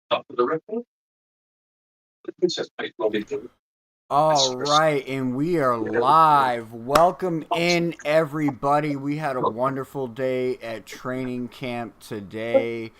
Up for the record, it's just like Robbie Ford. All right, and we are live. Welcome in, everybody. We had a wonderful day at training camp today.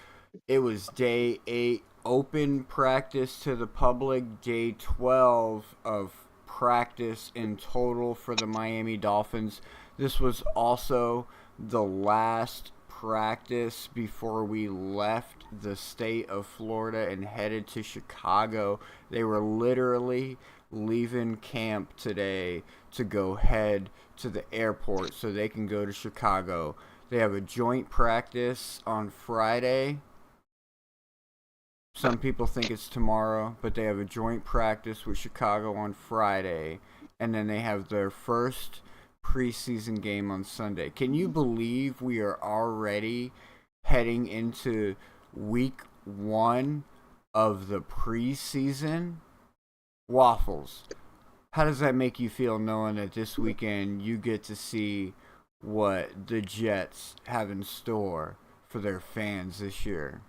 It was day 8, open practice to the public, day 12 of practice in total for the Miami Dolphins. This was also the last practice before we left the state of Florida and headed to Chicago. They were literally leaving camp today to go head to the airport so they can go to Chicago. They have a joint practice on Friday. Some people think it's tomorrow, but they have a joint practice with Chicago on Friday, and then they have their first preseason game on Sunday. Can you believe we are already heading into week 1 of the preseason? Waffles, how does that make you feel knowing that this weekend you get to see what the Jets have in store for their fans this year?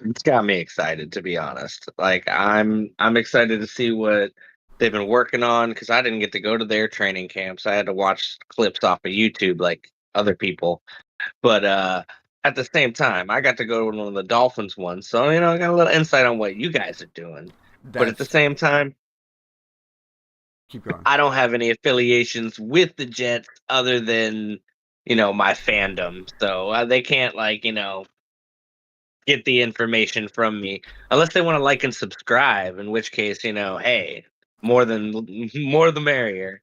It's got me excited, to be honest. Like I'm excited to see what they've been working on because I didn't get to go to their training camps. I had to watch clips off of YouTube like other people. But at the same time, I got to go to one of the Dolphins ones, so I got a little insight on what you guys are doing. But at the That's same time, keep going. I don't have any affiliations with the Jets other than my fandom, so they can't get the information from me unless they want to like and subscribe, in which case, hey, more the merrier.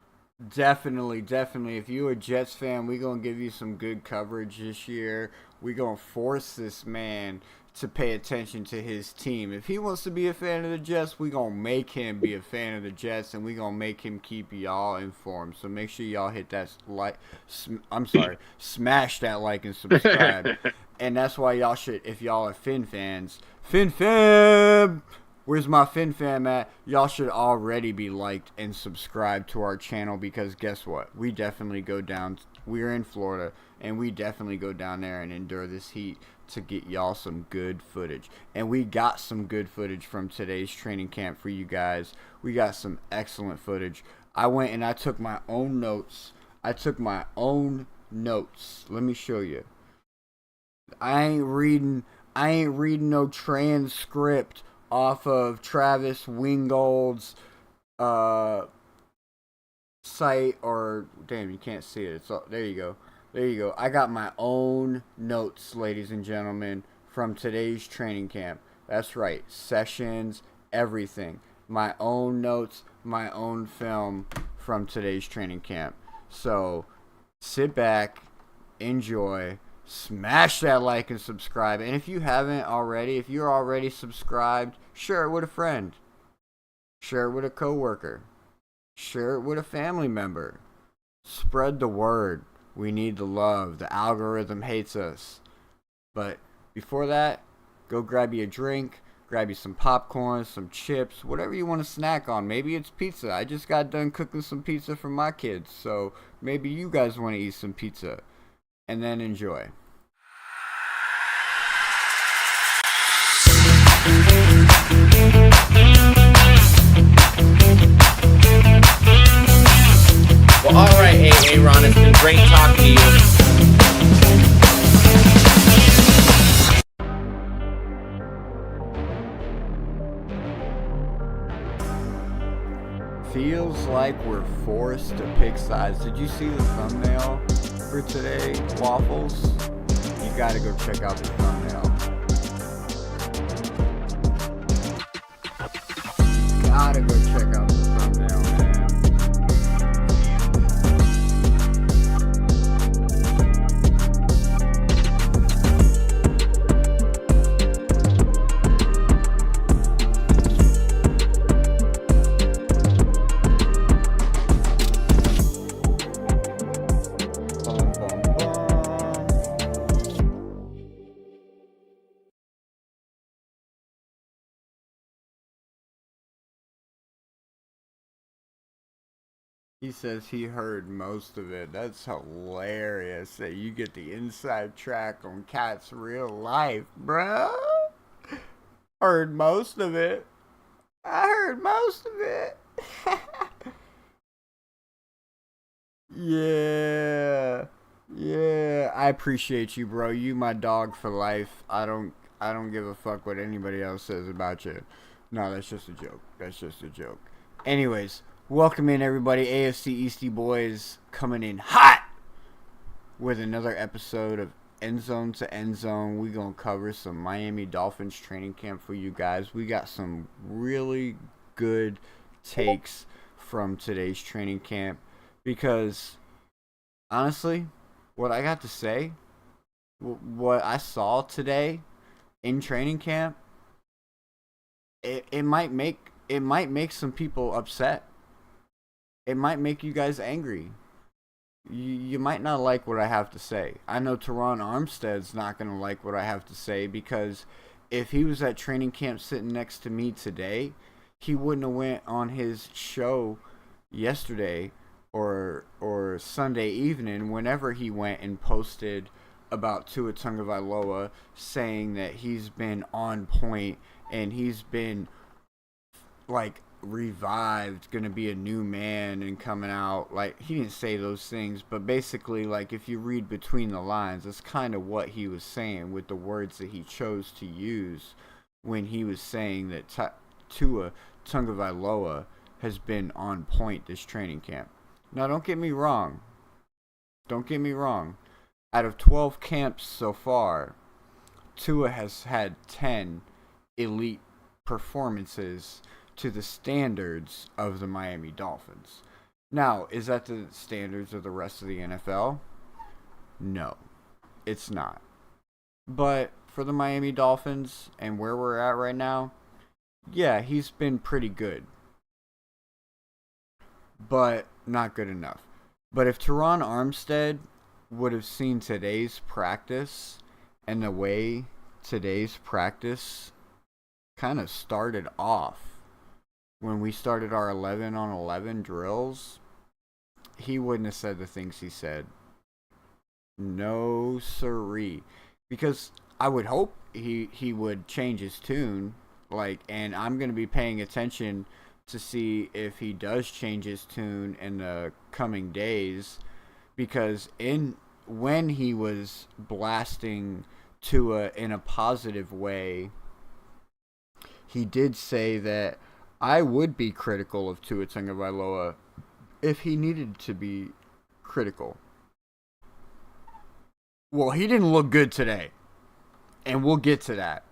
Definitely, definitely. If you're a Jets fan, we're going to give you some good coverage this year. We're going to force this man to pay attention to his team. If he wants to be a fan of the Jets, we're going to make him be a fan of the Jets, and we're going to make him keep y'all informed. So make sure y'all hit that smash that like and subscribe. And that's why y'all should, if y'all are Fin fans, Fin Fam! Where's my Fin fam at? Y'all should already be liked and subscribed to our channel because guess what? We definitely go down. We're in Florida and we definitely go down there and endure this heat to get y'all some good footage. And we got some good footage from today's training camp for you guys. We got some excellent footage. I went and I took my own notes. Let me show you. I ain't reading no transcript off of Travis Wingold's site, or damn, you can't see it. There you go. There you go. I got my own notes, ladies and gentlemen, from today's training camp. That's right. Sessions, everything. My own notes, my own film from today's training camp. So, sit back, enjoy, smash that like and subscribe. And if you haven't already, if you're already subscribed, share it with a friend. Share it with a coworker. Share it with a family member. Spread the word. We need the love. The algorithm hates us. But before that, go grab you a drink, grab you some popcorn, some chips, whatever you want to snack on. Maybe it's pizza. I just got done cooking some pizza for my kids, so maybe you guys want to eat some pizza. And then enjoy. Well, all right, hey, Ron, it's been great talking to you. Feels like we're forced to pick sides. Did you see the thumbnail for today, Waffles? You gotta go check out the thumbnail. Gotta go check out the thumbnail, man. Bum, bum, bum. He says he heard most of it. That's hilarious that you get the inside track on Cat's real life, bruh. Heard most of it. I heard most of it. Yeah. Yeah. I appreciate you, bro. You my dog for life. I don't give a fuck what anybody else says about you. No, that's just a joke. That's just a joke. Anyways, welcome in everybody. AFCEastieBoys coming in hot with another episode of End Zone to End Zone. We're going to cover some Miami Dolphins training camp for you guys. We got some really good takes from today's training camp because, honestly, what I got to say, what I saw today in training camp, it might make some people upset. It might make you guys angry. You might not like what I have to say. I know Teron Armstead's not going to like what I have to say because if he was at training camp sitting next to me today, he wouldn't have went on his show yesterday or Sunday evening whenever he went and posted about Tua Tagovailoa saying that he's been on point and he's been like revived, gonna be a new man and coming out. Like, he didn't say those things, but basically, like, if you read between the lines, that's kind of what he was saying with the words that he chose to use when he was saying that Tua Tagovailoa has been on point this training camp. Now, don't get me wrong. Out of 12 camps so far, Tua has had 10 elite performances to the standards of the Miami Dolphins. Now, is that the standards of the rest of the NFL? No, it's not. But for the Miami Dolphins and where we're at right now, yeah, he's been pretty good. But not good enough. But if Teron Armstead would have seen today's practice and the way today's practice kind of started off, when we started our 11 on 11 drills, he wouldn't have said the things he said. No siree. Because I would hope he would change his tune. Like, and I'm going to be paying attention to see if he does change his tune in the coming days. Because when he was blasting Tua in a positive way, he did say that I would be critical of Tua Tagovailoa if he needed to be critical. Well, he didn't look good today, and we'll get to that.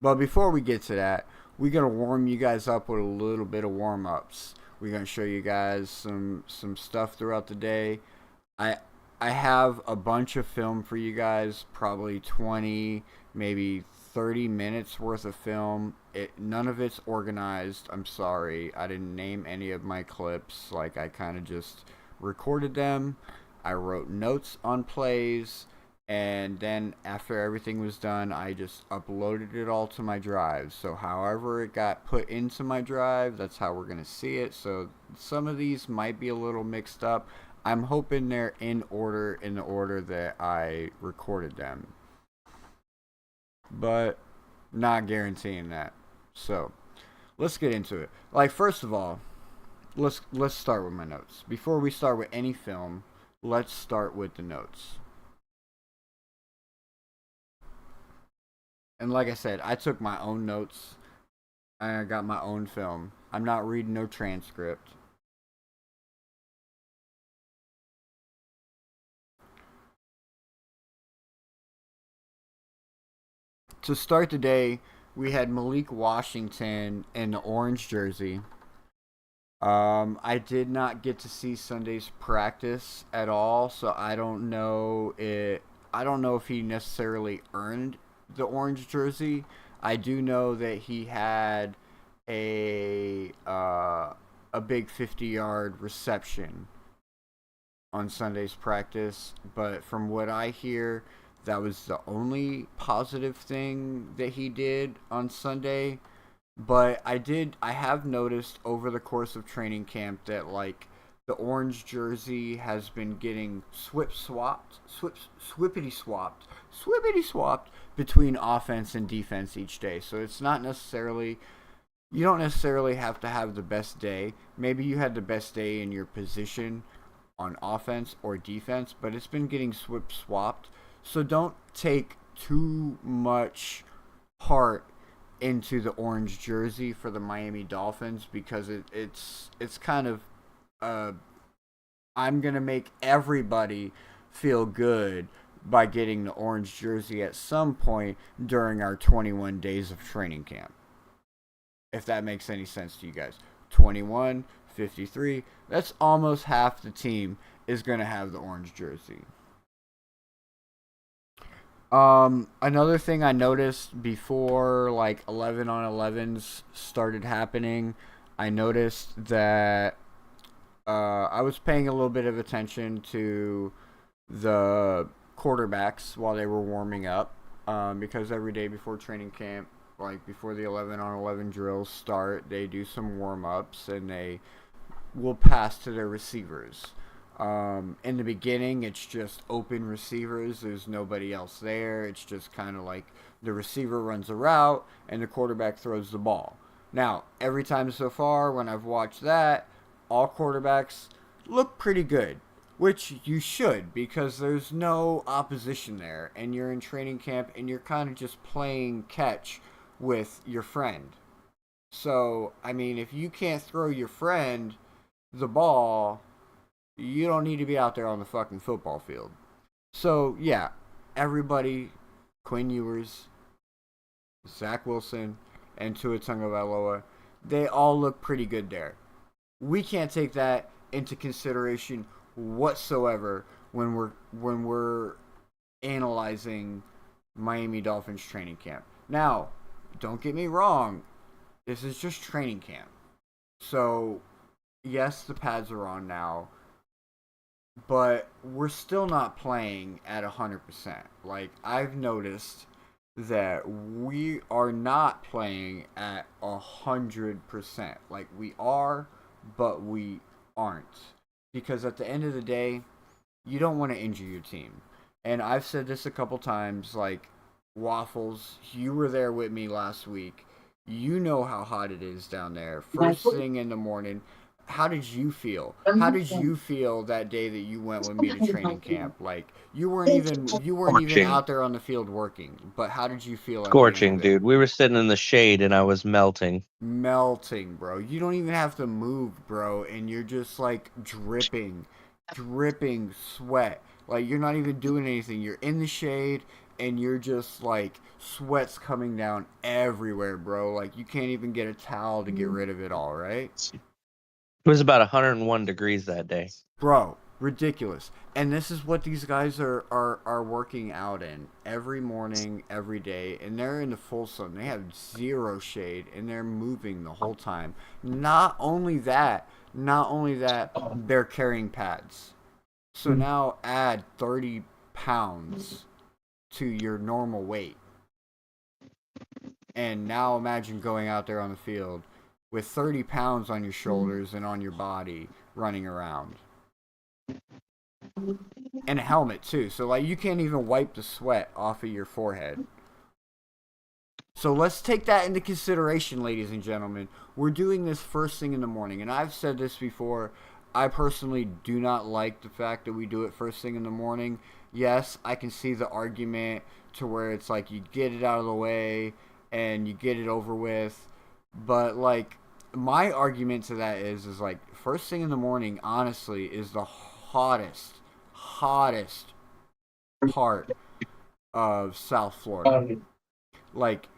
But before we get to that, we're going to warm you guys up with a little bit of warm-ups. We're going to show you guys some stuff throughout the day. I have a bunch of film for you guys, probably 20, maybe 30 minutes worth of film. None of it's organized. I'm sorry. I didn't name any of my clips. Like, I kind of just recorded them. I wrote notes on plays. And then after everything was done, I just uploaded it all to my drive. So however it got put into my drive, that's how we're going to see it. So some of these might be a little mixed up. I'm hoping they're in the order that I recorded them. But not guaranteeing that. So, let's get into it. Like, first of all, let's start with my notes. Before we start with any film, let's start with the notes. And like I said, I took my own notes. I got my own film. I'm not reading no transcript. To start the day, we had Malik Washington in the orange jersey. I did not get to see Sunday's practice at all, so I don't know if he necessarily earned the orange jersey. I do know that he had a big 50-yard reception on Sunday's practice, but from what I hear, that was the only positive thing that he did on Sunday. But I have noticed over the course of training camp that, like, the orange jersey has been getting swippity swapped between offense and defense each day. So it's not necessarily, you don't necessarily have to have the best day. Maybe you had the best day in your position on offense or defense, but it's been getting swapped. So don't take too much heart into the orange jersey for the Miami Dolphins, because it's kind of I'm gonna make everybody feel good by getting the orange jersey at some point during our 21 days of training camp. If that makes any sense to you guys. 21, 53, that's almost half the team is going to have the orange jersey. Another thing I noticed before like 11 on 11s started happening, I noticed that I was paying a little bit of attention to the quarterbacks while they were warming up, because every day before training camp, like before the 11 on 11 drills start, they do some warm ups and they will pass to their receivers. In the beginning, it's just open receivers. There's nobody else there. It's just kind of like the receiver runs a route and the quarterback throws the ball. Now, every time so far when I've watched that, all quarterbacks look pretty good, which you should, because there's no opposition there and you're in training camp and you're kind of just playing catch with your friend. So, I mean, if you can't throw your friend the ball, you don't need to be out there on the fucking football field. So, yeah, everybody, Quinn Ewers, Zach Wilson, and Tua Tagovailoa, they all look pretty good there. We can't take that into consideration whatsoever when we're analyzing Miami Dolphins training camp. Now, don't get me wrong, this is just training camp. So, yes, the pads are on now, but we're still not playing at 100%. Like, I've noticed that we are not playing at 100%. Like, we are, but we aren't. Because at the end of the day, you don't want to injure your team. And I've said this a couple times, like, Waffles, you were there with me last week. You know how hot it is down there. First thing in the morning. How did you feel? How did you feel that day that you went with me to training camp? Like, you weren't even out there on the field working, but how did you feel at the end Scorching, of it? dude. We were sitting in the shade and I was melting. Melting, bro. You don't even have to move, bro, and you're just like dripping sweat. Like, you're not even doing anything. You're in the shade and you're just like sweat's coming down everywhere, bro. Like, you can't even get a towel to get rid of it all, right? It was about 101 degrees that day. Bro, ridiculous. And this is what these guys are working out in every morning, every day, and they're in the full sun. They have zero shade and they're moving the whole time. Not only that, they're carrying pads. So now add 30 pounds to your normal weight. And now imagine going out there on the field with 30 pounds on your shoulders and on your body running around. And a helmet too. So like, you can't even wipe the sweat off of your forehead. So let's take that into consideration, ladies and gentlemen. We're doing this first thing in the morning. And I've said this before. I personally do not like the fact that we do it first thing in the morning. Yes, I can see the argument to where it's like you get it out of the way and you get it over with. But like, my argument to that is like, first thing in the morning, honestly, is the hottest part of South Florida. Like,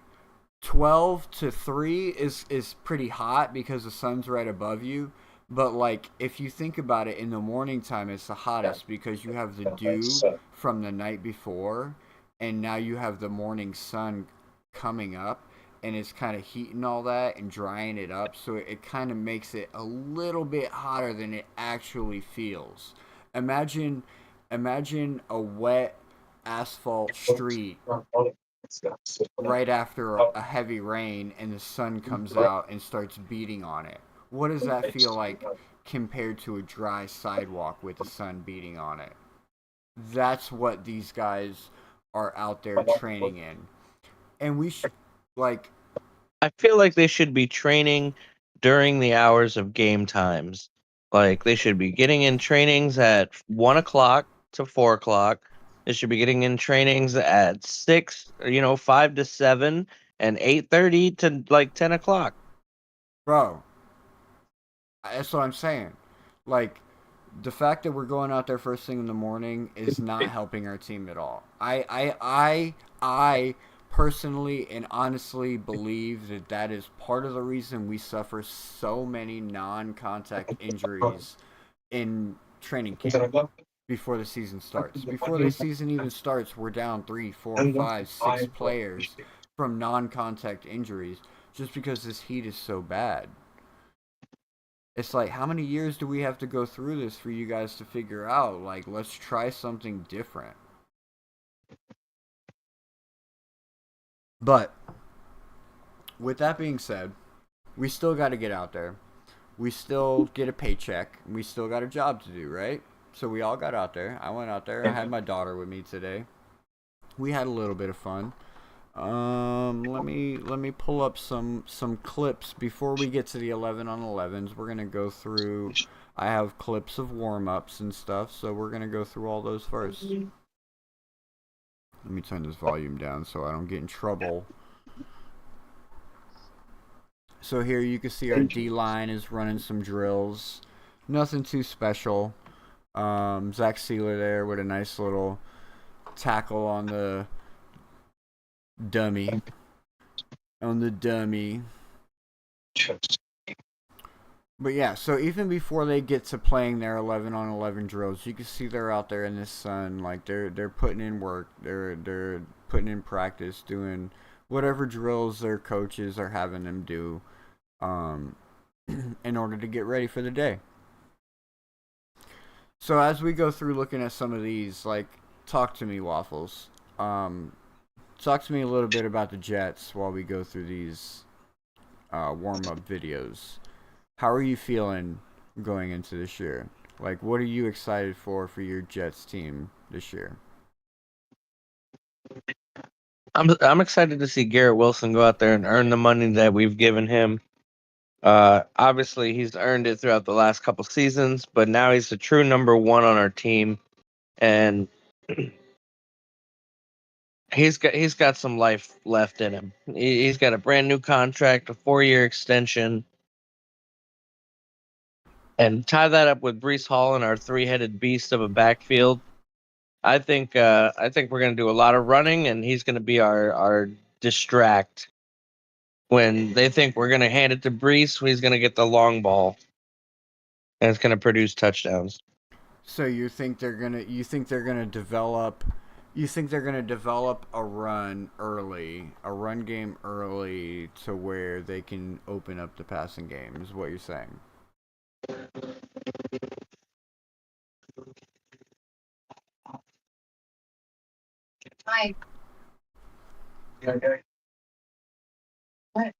12 to 3 is pretty hot because the sun's right above you. But like, if you think about it, in the morning time, it's the hottest because you have the dew from the night before, and now you have the morning sun coming up, and it's kind of heating all that and drying it up, so it kind of makes it a little bit hotter than it actually feels. Imagine a wet asphalt street right after a heavy rain and the sun comes out and starts beating on it. What does that feel like compared to a dry sidewalk with the sun beating on it. That's what these guys are out there training in. And we should, like, I feel like they should be training during the hours of game times. Like they should be getting in trainings at 1 o'clock to 4 o'clock. They should be getting in trainings at 6, 5 to 7, and 8:30 to like 10 o'clock. bro, that's what I'm saying. Like, the fact that we're going out there first thing in the morning is not helping our team at all. I personally and honestly believe that that is part of the reason we suffer so many non-contact injuries in training camp before the season starts. Before the season even starts, we're down 3, 4, 5, 6 players from non-contact injuries just because this heat is so bad. It's like, how many years do we have to go through this for you guys to figure out, like, let's try something different? But with that being said, we still got to get out there. We still get a paycheck. We still got a job to do, right? So we all got out there. I went out there. I had my daughter with me today. We had a little bit of fun. Let me pull up some clips before we get to the 11 on 11s. We're gonna go through. I have clips of warm-ups and stuff, so we're gonna go through all those first. Let me turn this volume down so I don't get in trouble. So here you can see our D-line is running some drills. Nothing too special. Zach Sealer there with a nice little tackle on the dummy. But yeah, so even before they get to playing their 11 on 11 drills, you can see they're out there in the sun, like they're putting in work, they're putting in practice, doing whatever drills their coaches are having them do, in order to get ready for the day. So as we go through looking at some of these, like, talk to me, Waffles. Talk to me a little bit about the Jets while we go through these warm-up videos. How are you feeling going into this year? Like, what are you excited for your Jets team this year? I'm excited to see Garrett Wilson go out there and earn the money that we've given him. Obviously, he's earned it throughout the last couple seasons, but now he's the true number one on our team, and he's got some life left in him. He's got a brand new contract, a 4-year extension, and tie that up with Breece Hall and our 3-headed beast of a backfield. I think we're going to do a lot of running, and he's going to be our distract. When they think we're going to hand it to Breece, he's going to get the long ball, and it's going to produce touchdowns. So you think they're gonna develop a run game early to where they can open up the passing game, is what you're saying? Hi. Okay. What?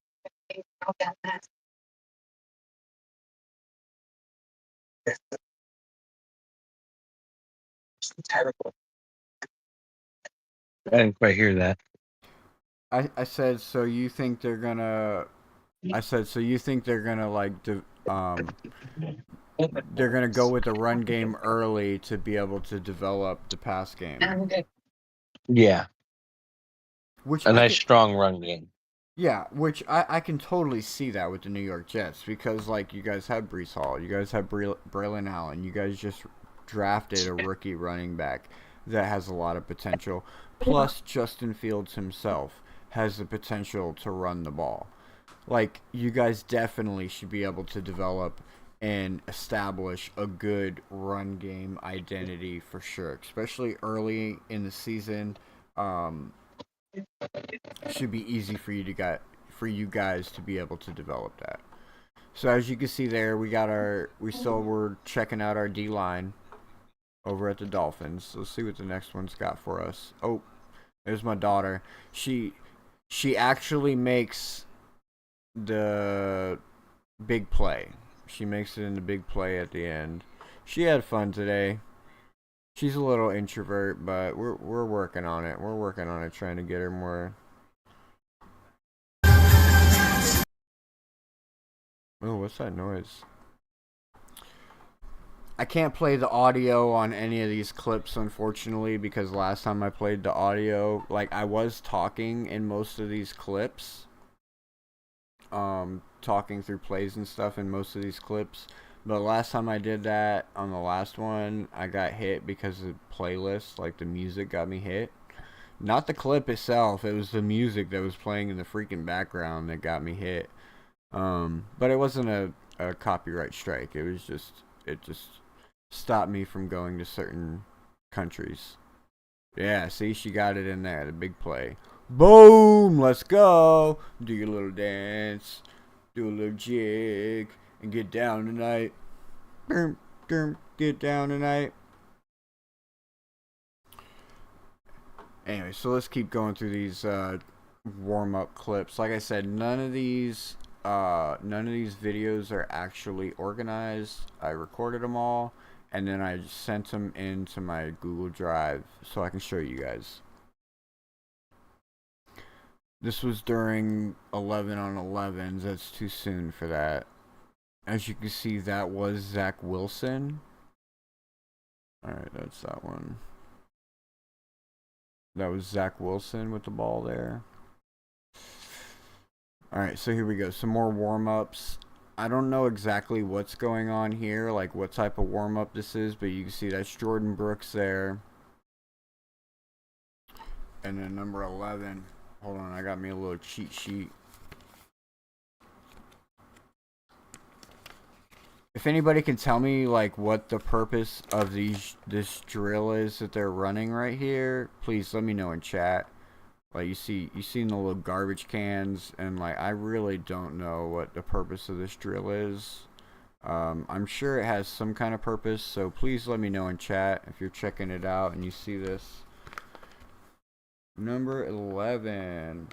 I'll get that. It's terrible. I didn't quite hear that. I said, so you think they're gonna like they're gonna go with the run game early to be able to develop the pass game. Yeah. Which a nice strong run game. Yeah, which I can totally see that with the New York Jets, because, like, you guys have Breece Hall, you guys have Braylon Allen, you guys just drafted a rookie running back that has a lot of potential, plus Justin Fields himself has the potential to run the ball. Like, you guys definitely should be able to develop and establish a good run game identity for sure, especially early in the season. Should be easy for you guys to be able to develop that. So as you can see there, we're checking out our D line over at the Dolphins. Let's see what the next one's got for us. Oh, there's my daughter. She actually makes the big play. She makes it in the big play at the end. She had fun today. She's a little introvert, but we're working on it. We're working on it, trying to get her more. Oh, what's that noise? I can't play the audio on any of these clips, unfortunately, because last time I played the audio, like, I was talking in most of these clips. Talking through plays and stuff in most of these clips. But last time I did that, on the last one, I got hit because the playlist, like the music, got me hit. Not the clip itself, it was the music that was playing in the freaking background that got me hit. But it wasn't a copyright strike. It just stopped me from going to certain countries. Yeah, see, she got it in there, the big play. Boom! Let's go! Do your little dance. Do a little jig. And get down tonight. Get down tonight. Anyway, so let's keep going through these warm-up clips. Like I said, none of these videos are actually organized. I recorded them all, and then I just sent them into my Google Drive so I can show you guys. This was during 11 on 11s. That's too soon for that. As you can see, that was Zach Wilson. Alright, that's that one. That was Zach Wilson with the ball there. Alright, so here we go. Some more warm-ups. I don't know exactly what's going on here, like what type of warm-up this is, but you can see that's Jordan Brooks there. And then number 11. Hold on, I got me a little cheat sheet. If anybody can tell me like what the purpose of this drill is that they're running right here, please let me know in chat. Like you seen the little garbage cans, and like I really don't know what the purpose of this drill is. I'm sure it has some kind of purpose, so please let me know in chat if you're checking it out and you see this. Number 11.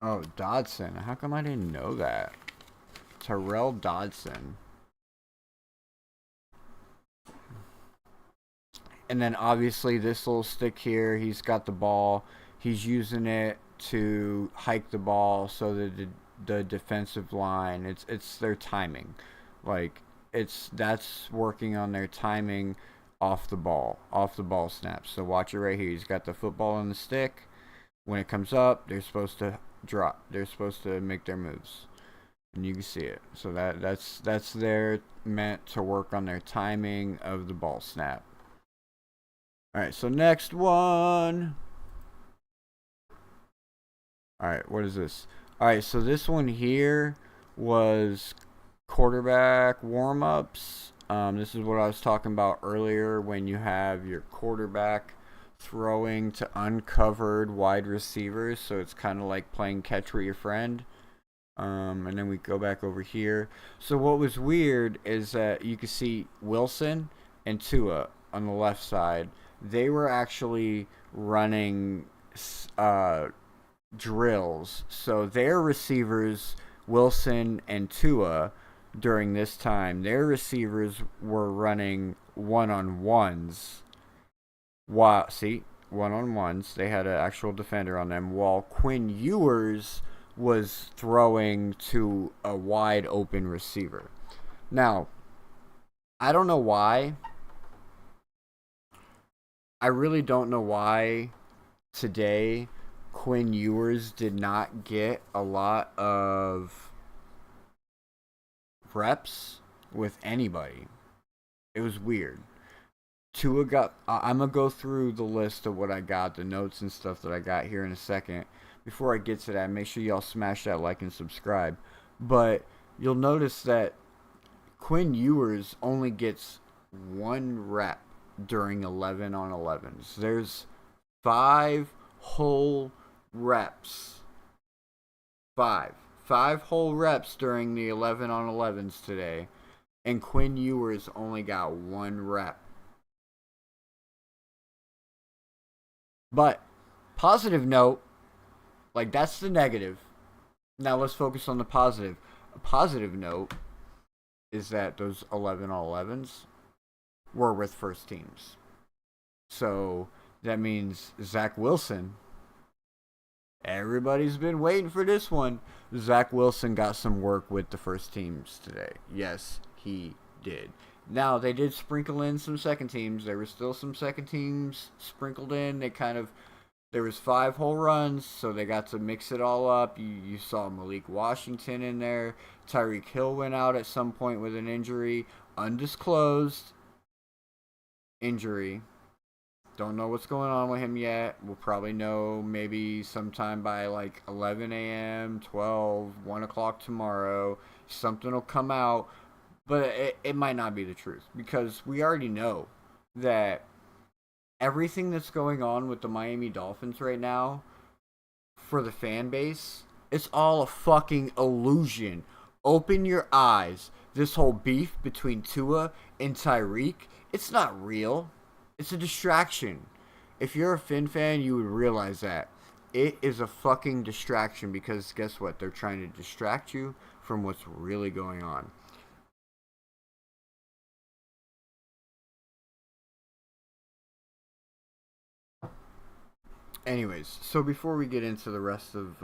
Oh, Dodson. How come I didn't know that? Terrell Dodson. And then obviously this little stick here, he's got the ball. He's using it to hike the ball so that the defensive line, it's their timing. Like that's working on their timing off the ball snaps. So watch it right here. He's got the football on the stick. When it comes up, they're supposed to drop. They're supposed to make their moves, and you can see it. So that's there meant to work on their timing of the ball snap. All right. So next one. All right. What is this? All right. So this one here was quarterback warm-ups. This is what I was talking about earlier when you have your quarterback throwing to uncovered wide receivers. So it's kind of like playing catch with your friend. And then we go back over here. So what was weird is that you can see Wilson and Tua on the left side. They were actually running drills. So their receivers, Wilson and Tua, during this time, their receivers were running one-on-ones. One-on-ones. They had an actual defender on them, while Quinn Ewers was throwing to a wide open receiver. Now, I don't know why. I really don't know why today Quinn Ewers did not get a lot of reps with anybody. It was weird. Tua got. I'm gonna go through the list of what I got, the notes and stuff that I got here in a second. Before I get to that, make sure y'all smash that like and subscribe. But you'll notice that Quinn Ewers only gets one rep during 11 on 11s. There's 5 whole reps. Five whole reps during the 11 on 11s today. And Quinn Ewers only got 1 rep. But, positive note, like that's the negative. Now let's focus on the positive. A positive note is that those 11 all-11s were with first teams. So that means Zach Wilson. Everybody's been waiting for this one. Zach Wilson got some work with the first teams today. Yes, he did. Now, they did sprinkle in some second teams. There were still some second teams sprinkled in. There was 5 whole runs, so they got to mix it all up. You saw Malik Washington in there. Tyreek Hill went out at some point with an injury. Undisclosed injury. Don't know what's going on with him yet. We'll probably know maybe sometime by like 11 a.m., 12, 1 o'clock tomorrow. Something will come out, but it might not be the truth because we already know that everything that's going on with the Miami Dolphins right now for the fan base, it's all a fucking illusion. Open your eyes. This whole beef between Tua and Tyreek, it's not real. It's a distraction. If you're a Finn fan, you would realize that. It is a fucking distraction because guess what? They're trying to distract you from what's really going on. Anyways, so before we get into the rest of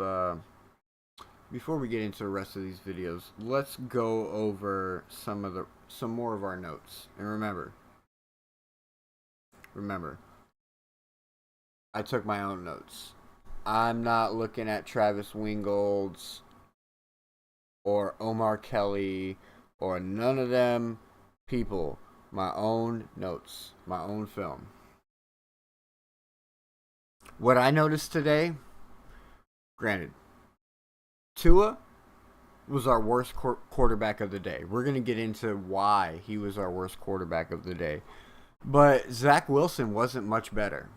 these videos, let's go over some more of our notes. And remember, I took my own notes. I'm not looking at Travis Wingold's or Omar Kelly or none of them people. My own notes, my own film. What I noticed today, granted, Tua was our worst quarterback of the day. We're going to get into why he was our worst quarterback of the day. But Zach Wilson wasn't much better.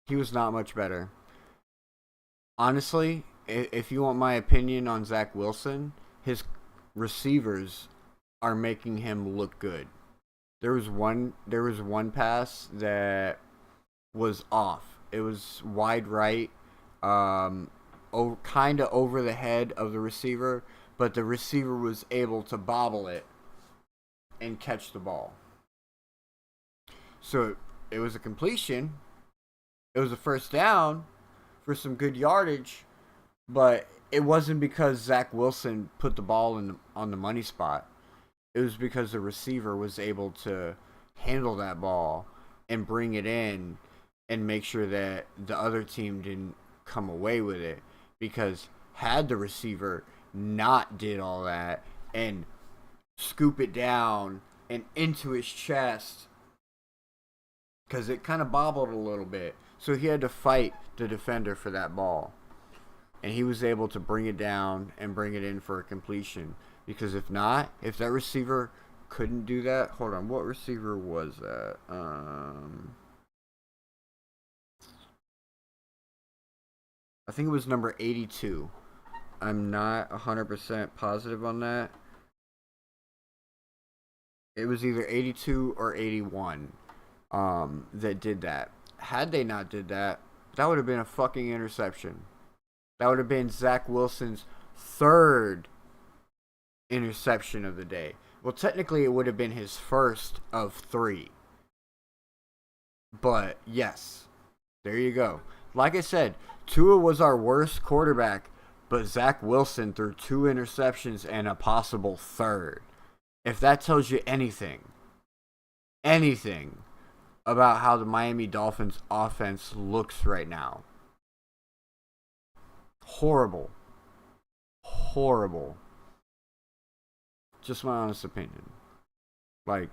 He was not much better. Honestly, if you want my opinion on Zach Wilson, his receivers are making him look good. There was one pass that was off. It was wide right, kind of over the head of the receiver, but the receiver was able to bobble it and catch the ball. So it was a completion. It was a first down for some good yardage, but it wasn't because Zach Wilson put the ball on the money spot. It was because the receiver was able to handle that ball and bring it in and make sure that the other team didn't come away with it. Because had the receiver not did all that and scoop it down and into his chest, because it kind of bobbled a little bit, so he had to fight the defender for that ball, and he was able to bring it down and bring it in for a completion. Because if not, if that receiver couldn't do that, hold on, what receiver was that? I think it was number 82. I'm not 100% positive on that. It was either 82 or 81 that did that. Had they not did that, that would have been a fucking interception. That would have been Zach Wilson's 3rd interception of the day. Well, technically it would have been his first of 3. But yes, there you go. Like I said, Tua was our worst quarterback, but Zach Wilson threw 2 interceptions and a possible 3rd. If that tells you anything about how the Miami Dolphins offense looks right now. Horrible. Just my honest opinion. Like,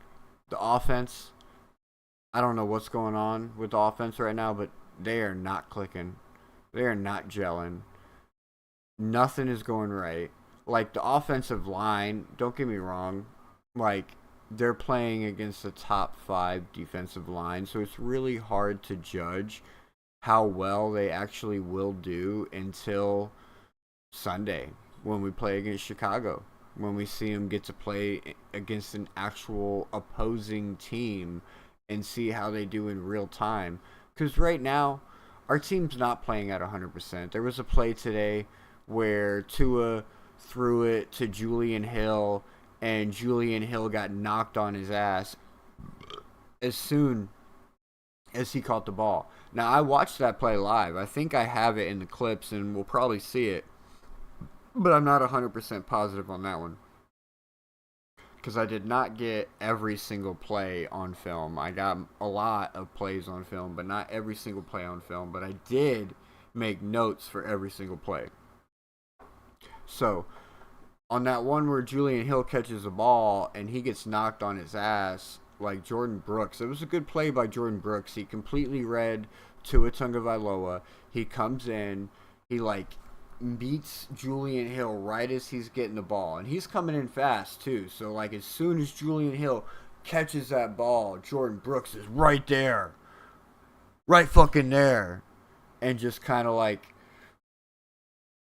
the offense, I don't know what's going on with the offense right now, but they are not clicking. They are not gelling. Nothing is going right. Like, the offensive line, don't get me wrong, like, they're playing against the top 5 defensive line, so it's really hard to judge how well they actually will do until Sunday when we play against Chicago, when we see them get to play against an actual opposing team and see how they do in real time. Because right now, our team's not playing at 100%. There was a play today where Tua threw it to Julian Hill, and Julian Hill got knocked on his ass as soon as he caught the ball. Now, I watched that play live. I think I have it in the clips, and we'll probably see it. But I'm not 100% positive on that one, because I did not get every single play on film. I got a lot of plays on film, but not every single play on film. But I did make notes for every single play. So, on that one where Julian Hill catches the ball and he gets knocked on his ass, like Jordan Brooks, it was a good play by Jordan Brooks. He completely read Tua Tagovailoa. He comes in, he beats Julian Hill right as he's getting the ball, and he's coming in fast too. So as soon as Julian Hill catches that ball, Jordan Brooks is right there, right fucking there, and just kind of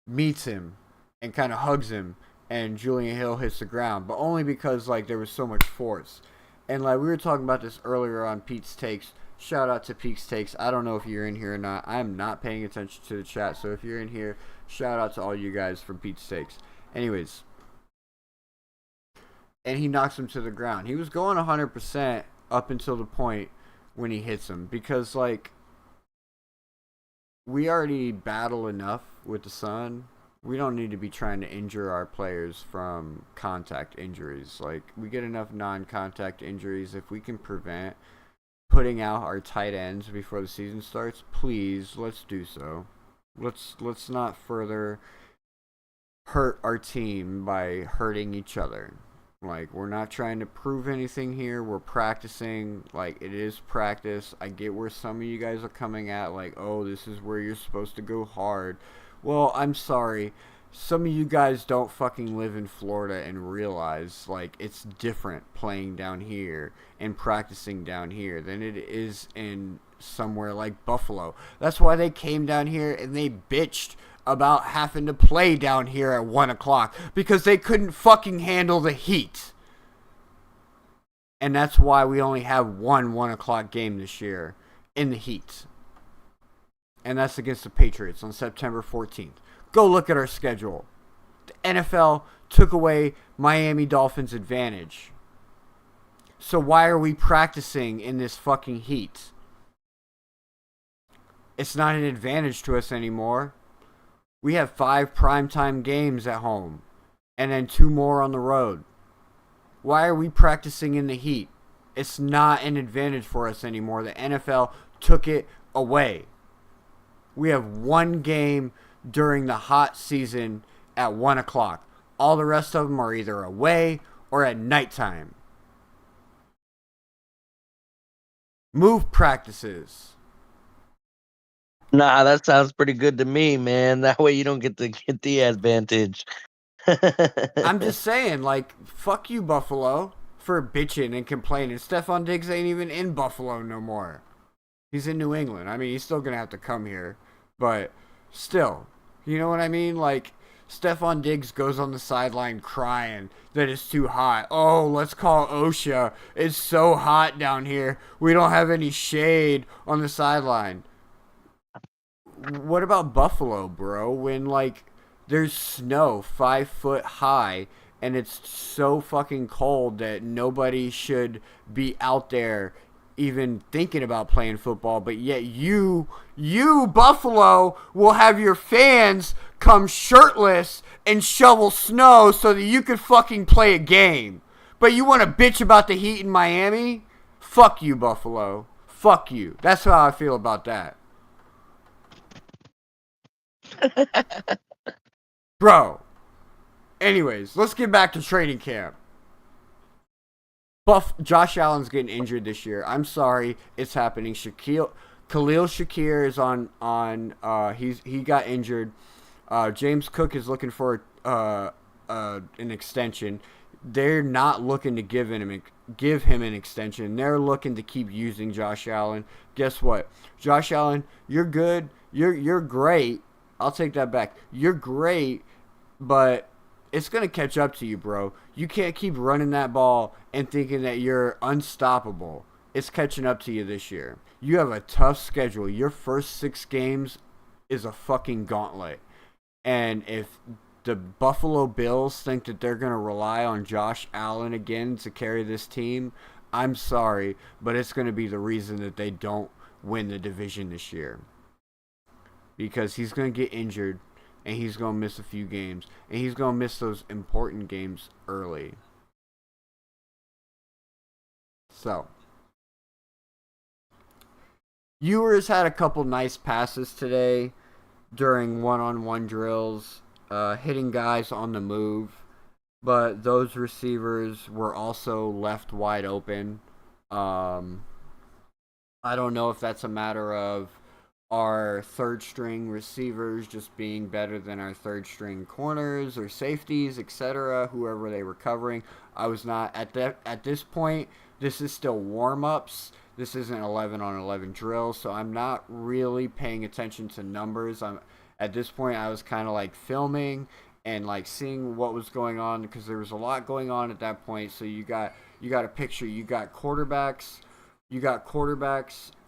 meets him and kind of hugs him, and Julian Hill hits the ground, but only because there was so much force. And we were talking about this earlier on Pete's Takes. Shout out to Pete's Takes. I don't know if you're in here or not. I'm not paying attention to the chat, so if you're in here, shout out to all you guys from Pete's Takes. Anyways, and he knocks him to the ground. He was going 100% up until the point when he hits him, because we already battle enough with the sun. We don't need to be trying to injure our players from contact injuries. We get enough non-contact injuries. If we can prevent putting out our tight ends before the season starts, please, let's do so. Let's not further hurt our team by hurting each other. We're not trying to prove anything here. We're practicing. It is practice. I get where some of you guys are coming at, oh, this is where you're supposed to go hard. Well, I'm sorry. Some of you guys don't fucking live in Florida and realize, it's different playing down here and practicing down here than it is in somewhere like Buffalo. That's why they came down here and they bitched about having to play down here at 1 o'clock, because they couldn't fucking handle the heat. And that's why we only have one 1 o'clock game this year in the heat. And that's against the Patriots on September 14th. Go look at our schedule. The NFL took away Miami Dolphins' advantage. So why are we practicing in this fucking heat? It's not an advantage to us anymore. We have 5 primetime games at home, and then 2 more on the road. Why are we practicing in the heat? It's not an advantage for us anymore. The NFL took it away. We have 1 game during the hot season at 1 o'clock. All the rest of them are either away or at nighttime. Move practices. Nah, that sounds pretty good to me, man. That way you don't get the advantage. I'm just saying, fuck you, Buffalo, for bitching and complaining. Stephon Diggs ain't even in Buffalo no more. He's in New England. I mean, he's still going to have to come here. But still, you know what I mean? Stephon Diggs goes on the sideline crying that it's too hot. Oh, let's call OSHA. It's so hot down here. We don't have any shade on the sideline. What about Buffalo, bro? When, there's snow 5 foot high and it's so fucking cold that nobody should be out there even thinking about playing football, but yet you Buffalo will have your fans come shirtless and shovel snow so that you could fucking play a game. But you want to bitch about the heat in Miami? Fuck you, Buffalo. Fuck you. That's how I feel about that. Bro. Anyways, let's get back to training camp. Josh Allen's getting injured this year. I'm sorry, it's happening. Khalil Shakir is on he got injured. James Cook is looking for an extension. They're not looking to give him an extension. They're looking to keep using Josh Allen. Guess what? Josh Allen, you're good. You're great. I'll take that back. You're great, but it's going to catch up to you, bro. You can't keep running that ball and thinking that you're unstoppable. it's catching up to you this year. You have a tough schedule. Your first 6 games is a fucking gauntlet. And if the Buffalo Bills think that they're going to rely on Josh Allen again to carry this team, I'm sorry, but it's going to be the reason that they don't win the division this year. Because he's going to get injured, and he's going to miss a few games, and he's going to miss those important games early. So, Ewers had a couple nice passes today during one-on-one drills, hitting guys on the move, but those receivers were also left wide open. I don't know if that's a matter of our third-string receivers just being better than our third-string corners or safeties, etc., whoever they were covering. I was not at this point. This is still warm-ups. This isn't 11-on-11 drill, so I'm not really paying attention to numbers. At this point, I was kind of like filming and like seeing what was going on because there was a lot going on at that point. So you got a picture. You got quarterbacks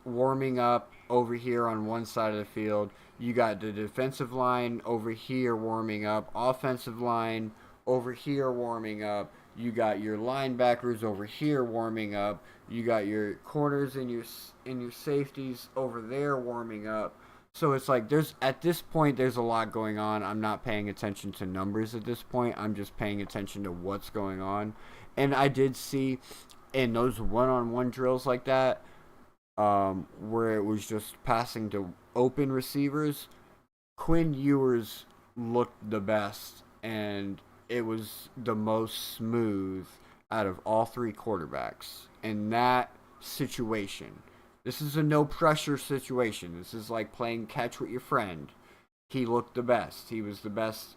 warming up over here on one side of the field. You got the defensive line over here warming up. Offensive line over here warming up. You got your linebackers over here warming up. You got your corners and your safeties over there warming up. So it's like at this point there's a lot going on. I'm not paying attention to numbers at this point. I'm just paying attention to what's going on. And I did see in those one-on-one drills like that, where it was just passing to open receivers, Quinn Ewers looked the best, and it was the most smooth out of all 3 quarterbacks in that situation. This is a no-pressure situation. This is like playing catch with your friend. He looked the best. He was the best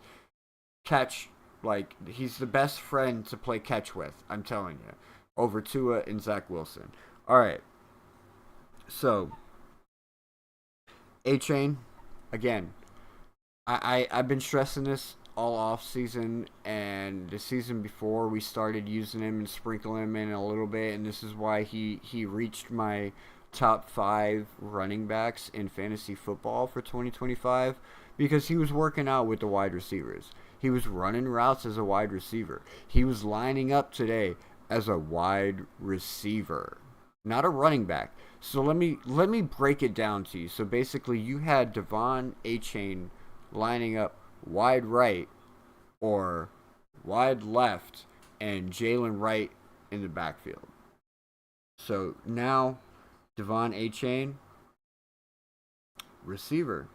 catch. Like, he's the best friend to play catch with, I'm telling you, over Tua and Zach Wilson. All right. So, A-Chain, again, I've been stressing this all off season, and the season before we started using him and sprinkling him in a little bit, and this is why he reached my top 5 running backs in fantasy football for 2025, because he was working out with the wide receivers. He was running routes as a wide receiver. He was lining up today as a wide receiver, not a running back. So let me break it down to you. So basically, you had Devon A-Chain lining up wide right or wide left, and Jalen Wright in the backfield. So now, Devon A-Chain, receiver.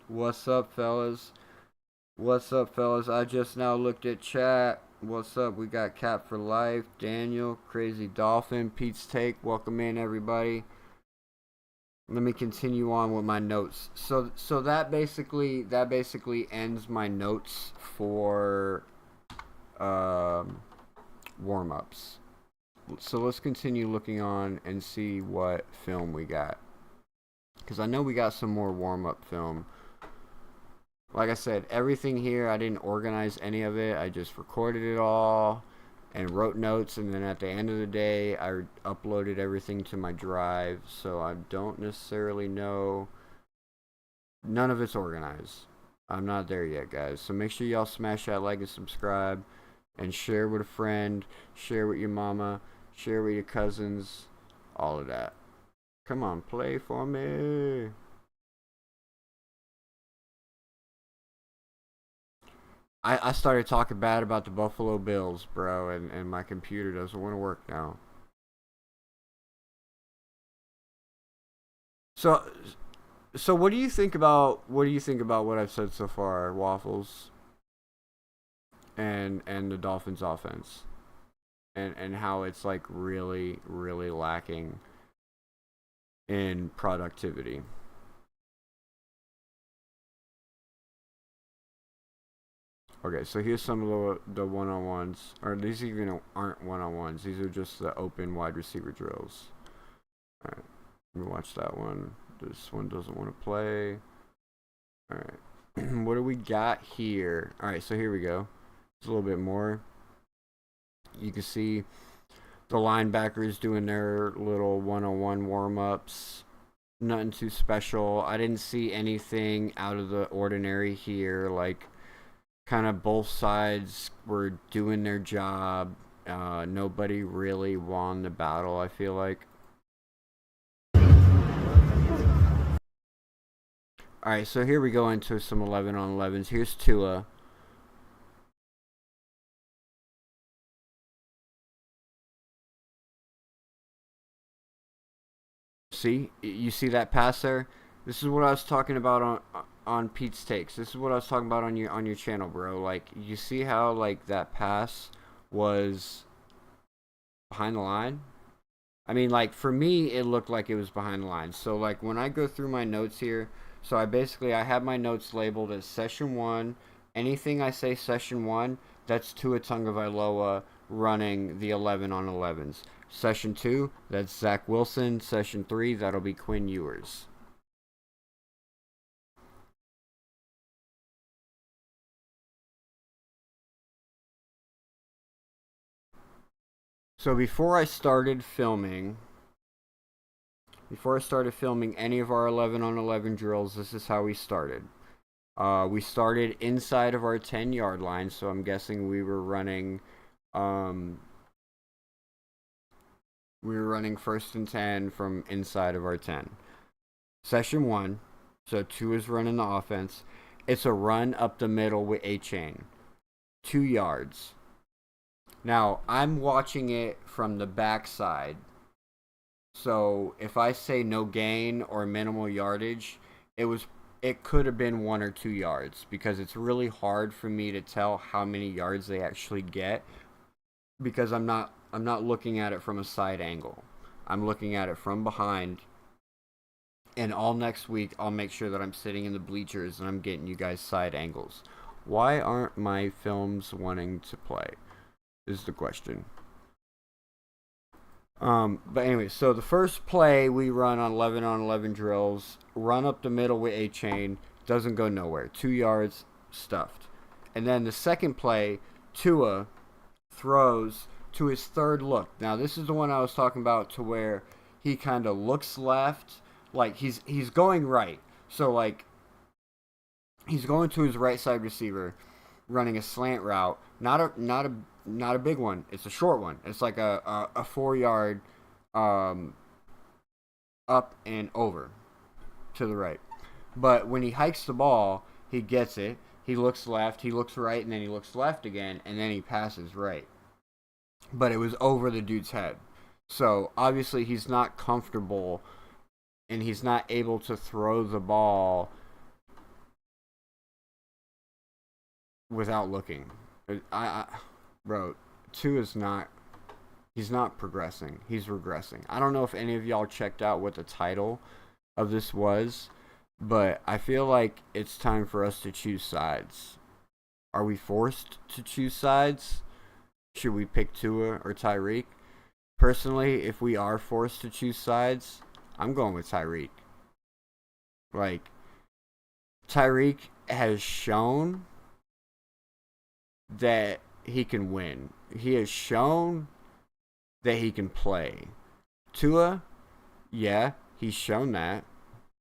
What's up, fellas? What's up, fellas? I just now looked at chat. What's up? We got Cap for Life, Daniel, Crazy Dolphin, Pete's Take. Welcome in, everybody. Let me continue on with my notes. So that basically ends my notes for warm-ups. So let's continue looking on and see what film we got, because I know we got some more warm-up film. Like I said, everything here, I didn't organize any of it. I just recorded it all and wrote notes, and then at the end of the day, I uploaded everything to my drive, so I don't necessarily know. None of it's organized. I'm not there yet, guys. So make sure y'all smash that like and subscribe, and share with a friend, share with your mama, share with your cousins, all of that. Come on, play for me. I started talking bad about the Buffalo Bills, bro, and my computer doesn't want to work now. So what do you think about what I've said so far, Waffles, and the Dolphins offense, and how it's like really lacking in productivity? Okay, so here's some of the one-on-ones. Or these even aren't one-on-ones. These are just the open wide receiver drills. Alright, let me watch that one. This one doesn't want to play. Alright, what do we got here? Alright, so here we go. It's a little bit more. You can see the linebackers doing their little one-on-one warm-ups. Nothing too special. I didn't see anything out of the ordinary here. Like, kind of both sides were doing their job. Nobody really won the battle, I feel like. Alright, so here we go into some 11 on 11s. Here's Tua. See? You see that pass there? This is what I was talking about on Pete's Takes. This is what I was talking about on your channel, bro. Like, you see how, like, that pass was behind the line? I mean, like, for me, it looked like it was behind the line. So, like, when I go through my notes here, so I have my notes labeled as Session 1. Anything I say Session 1, that's Tua Tagovailoa running the 11 on 11s. Session 2, that's Zach Wilson. Session 3, that'll be Quinn Ewers. So before I started filming any of our 11 on 11 drills, this is how we started. We started inside of our 10-yard line, so I'm guessing we were running first and 10 from inside of our 10. Session 1, so 2 is running the offense. It's a run up the middle with a chain. 2 yards. Now, I'm watching it from the backside. So, if I say no gain or minimal yardage, it could have been 1 or 2 yards, because it's really hard for me to tell how many yards they actually get, because I'm not looking at it from a side angle. I'm looking at it from behind. And all next week, I'll make sure that I'm sitting in the bleachers and I'm getting you guys side angles. Why aren't my films wanting to play? Is the question. But anyway, so the first play we run on 11 on 11 drills, run up the middle with a chain, doesn't go nowhere. 2 yards, stuffed. And then the second play, Tua throws to his third look. Now, this is the one I was talking about, to where he kind of looks left, like he's going right. So, like, he's going to his right side receiver, running a slant route. Not a big one. It's a short one. It's like a 4-yard up and over to the right. But when he hikes the ball, he gets it. He looks left, he looks right, and then he looks left again, and then he passes right. But it was over the dude's head. So obviously he's not comfortable, and he's not able to throw the ball without looking. Bro, he's not progressing. He's regressing. I don't know if any of y'all checked out what the title of this was, but I feel like it's time for us to choose sides. Are we forced to choose sides? Should we pick Tua or Tyreek? Personally, if we are forced to choose sides, I'm going with Tyreek. Like, Tyreek has shown that he can win. He has shown that he can play. Tua, yeah, he's shown that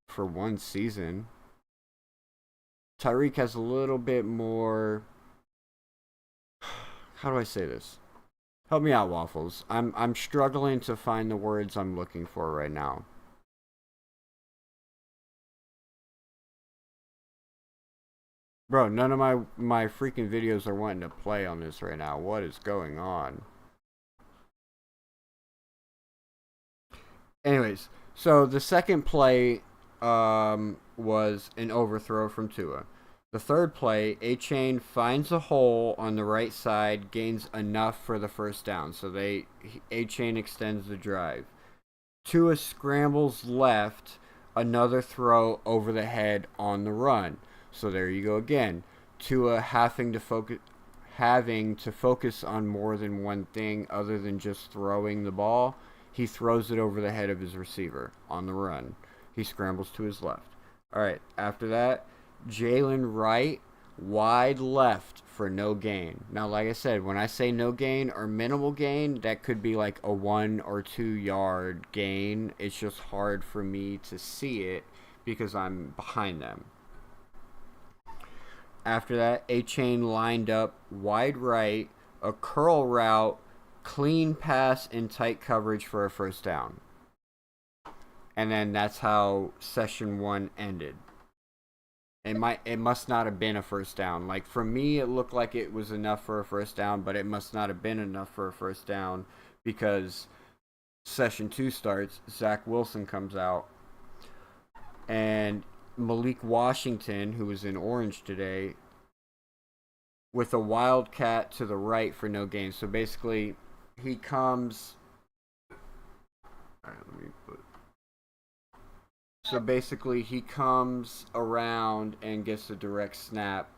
for one season. Tyreek has a little bit more. How do I say this? Help me out, Waffles. I'm struggling to find the words I'm looking for right now. Bro, none of my freaking videos are wanting to play on this right now. What is going on? Anyways, so the second play was an overthrow from Tua. The third play, A-Chain finds a hole on the right side, gains enough for the first down. So A-Chain extends the drive. Tua scrambles left, another throw over the head on the run. So there you go again. Tua having to focus on more than one thing other than just throwing the ball. He throws it over the head of his receiver on the run. He scrambles to his left. All right, after that, Jalen Wright wide left for no gain. Now, like I said, when I say no gain or minimal gain, that could be like a 1 or 2 yard gain. It's just hard for me to see it because I'm behind them. After that, A-Chain lined up wide right, a curl route, clean pass in tight coverage for a first down. And then that's how session 1 ended. It must not have been a first down. Like, for me, it looked like it was enough for a first down, but it must not have been enough for a first down because session 2 starts. Zach Wilson comes out, and Malik Washington, who was in orange today, with a wildcat to the right for no gain. So basically, he comes. All right, let me put. So basically, he comes around and gets a direct snap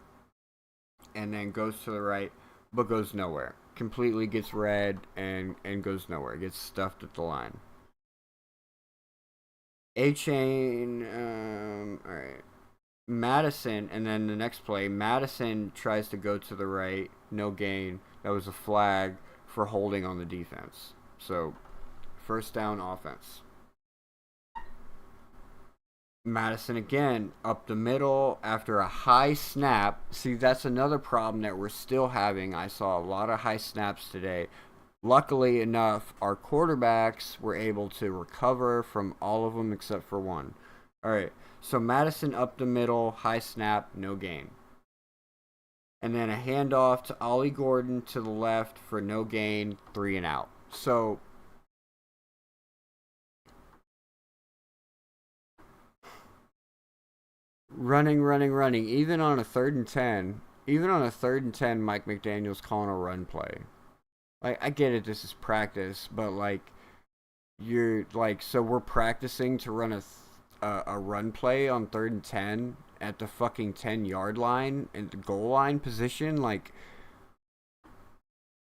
and then goes to the right, but goes nowhere. Completely gets read and goes nowhere. Gets stuffed at the line. A-Chain, alright. Madison, and then the next play, Madison tries to go to the right, no gain. That was a flag for holding on the defense. So, first down offense. Madison again, up the middle after a high snap. See, that's another problem that we're still having. I saw a lot of high snaps today. Luckily enough, our quarterbacks were able to recover from all of them except for one. All right, so Madison up the middle, high snap, no gain. And then a handoff to Ollie Gordon to the left for no gain, 3 and out. So running. Even on a 3rd and 10, Mike McDaniel's calling a run play. Like, I get it, this is practice, but like, you're like, so we're practicing to run a run play on 3rd and 10 at the fucking 10-yard line and the goal line position. Like,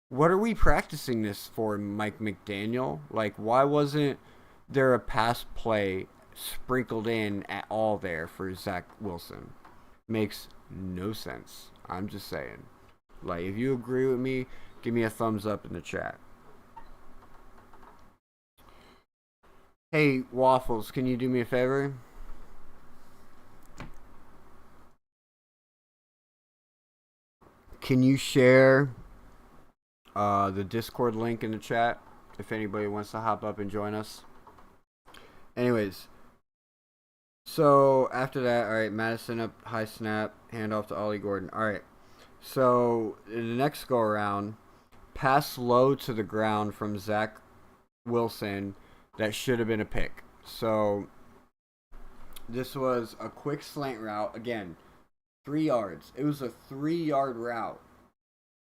what are we practicing this for, Mike McDaniel? Like, why wasn't there a pass play sprinkled in at all there for Zach Wilson? Makes no sense. I'm just saying. Like, if you agree with me, give me a thumbs up in the chat. Hey, Waffles, can you do me a favor? Can you share the Discord link in the chat if anybody wants to hop up and join us? Anyways, so after that, all right, Madison up, high snap, handoff to Ollie Gordon. All right, so in the next go around, pass low to the ground from Zach Wilson that should have been a pick. So this was a quick slant route. Again, 3 yards. It was a 3-yard route.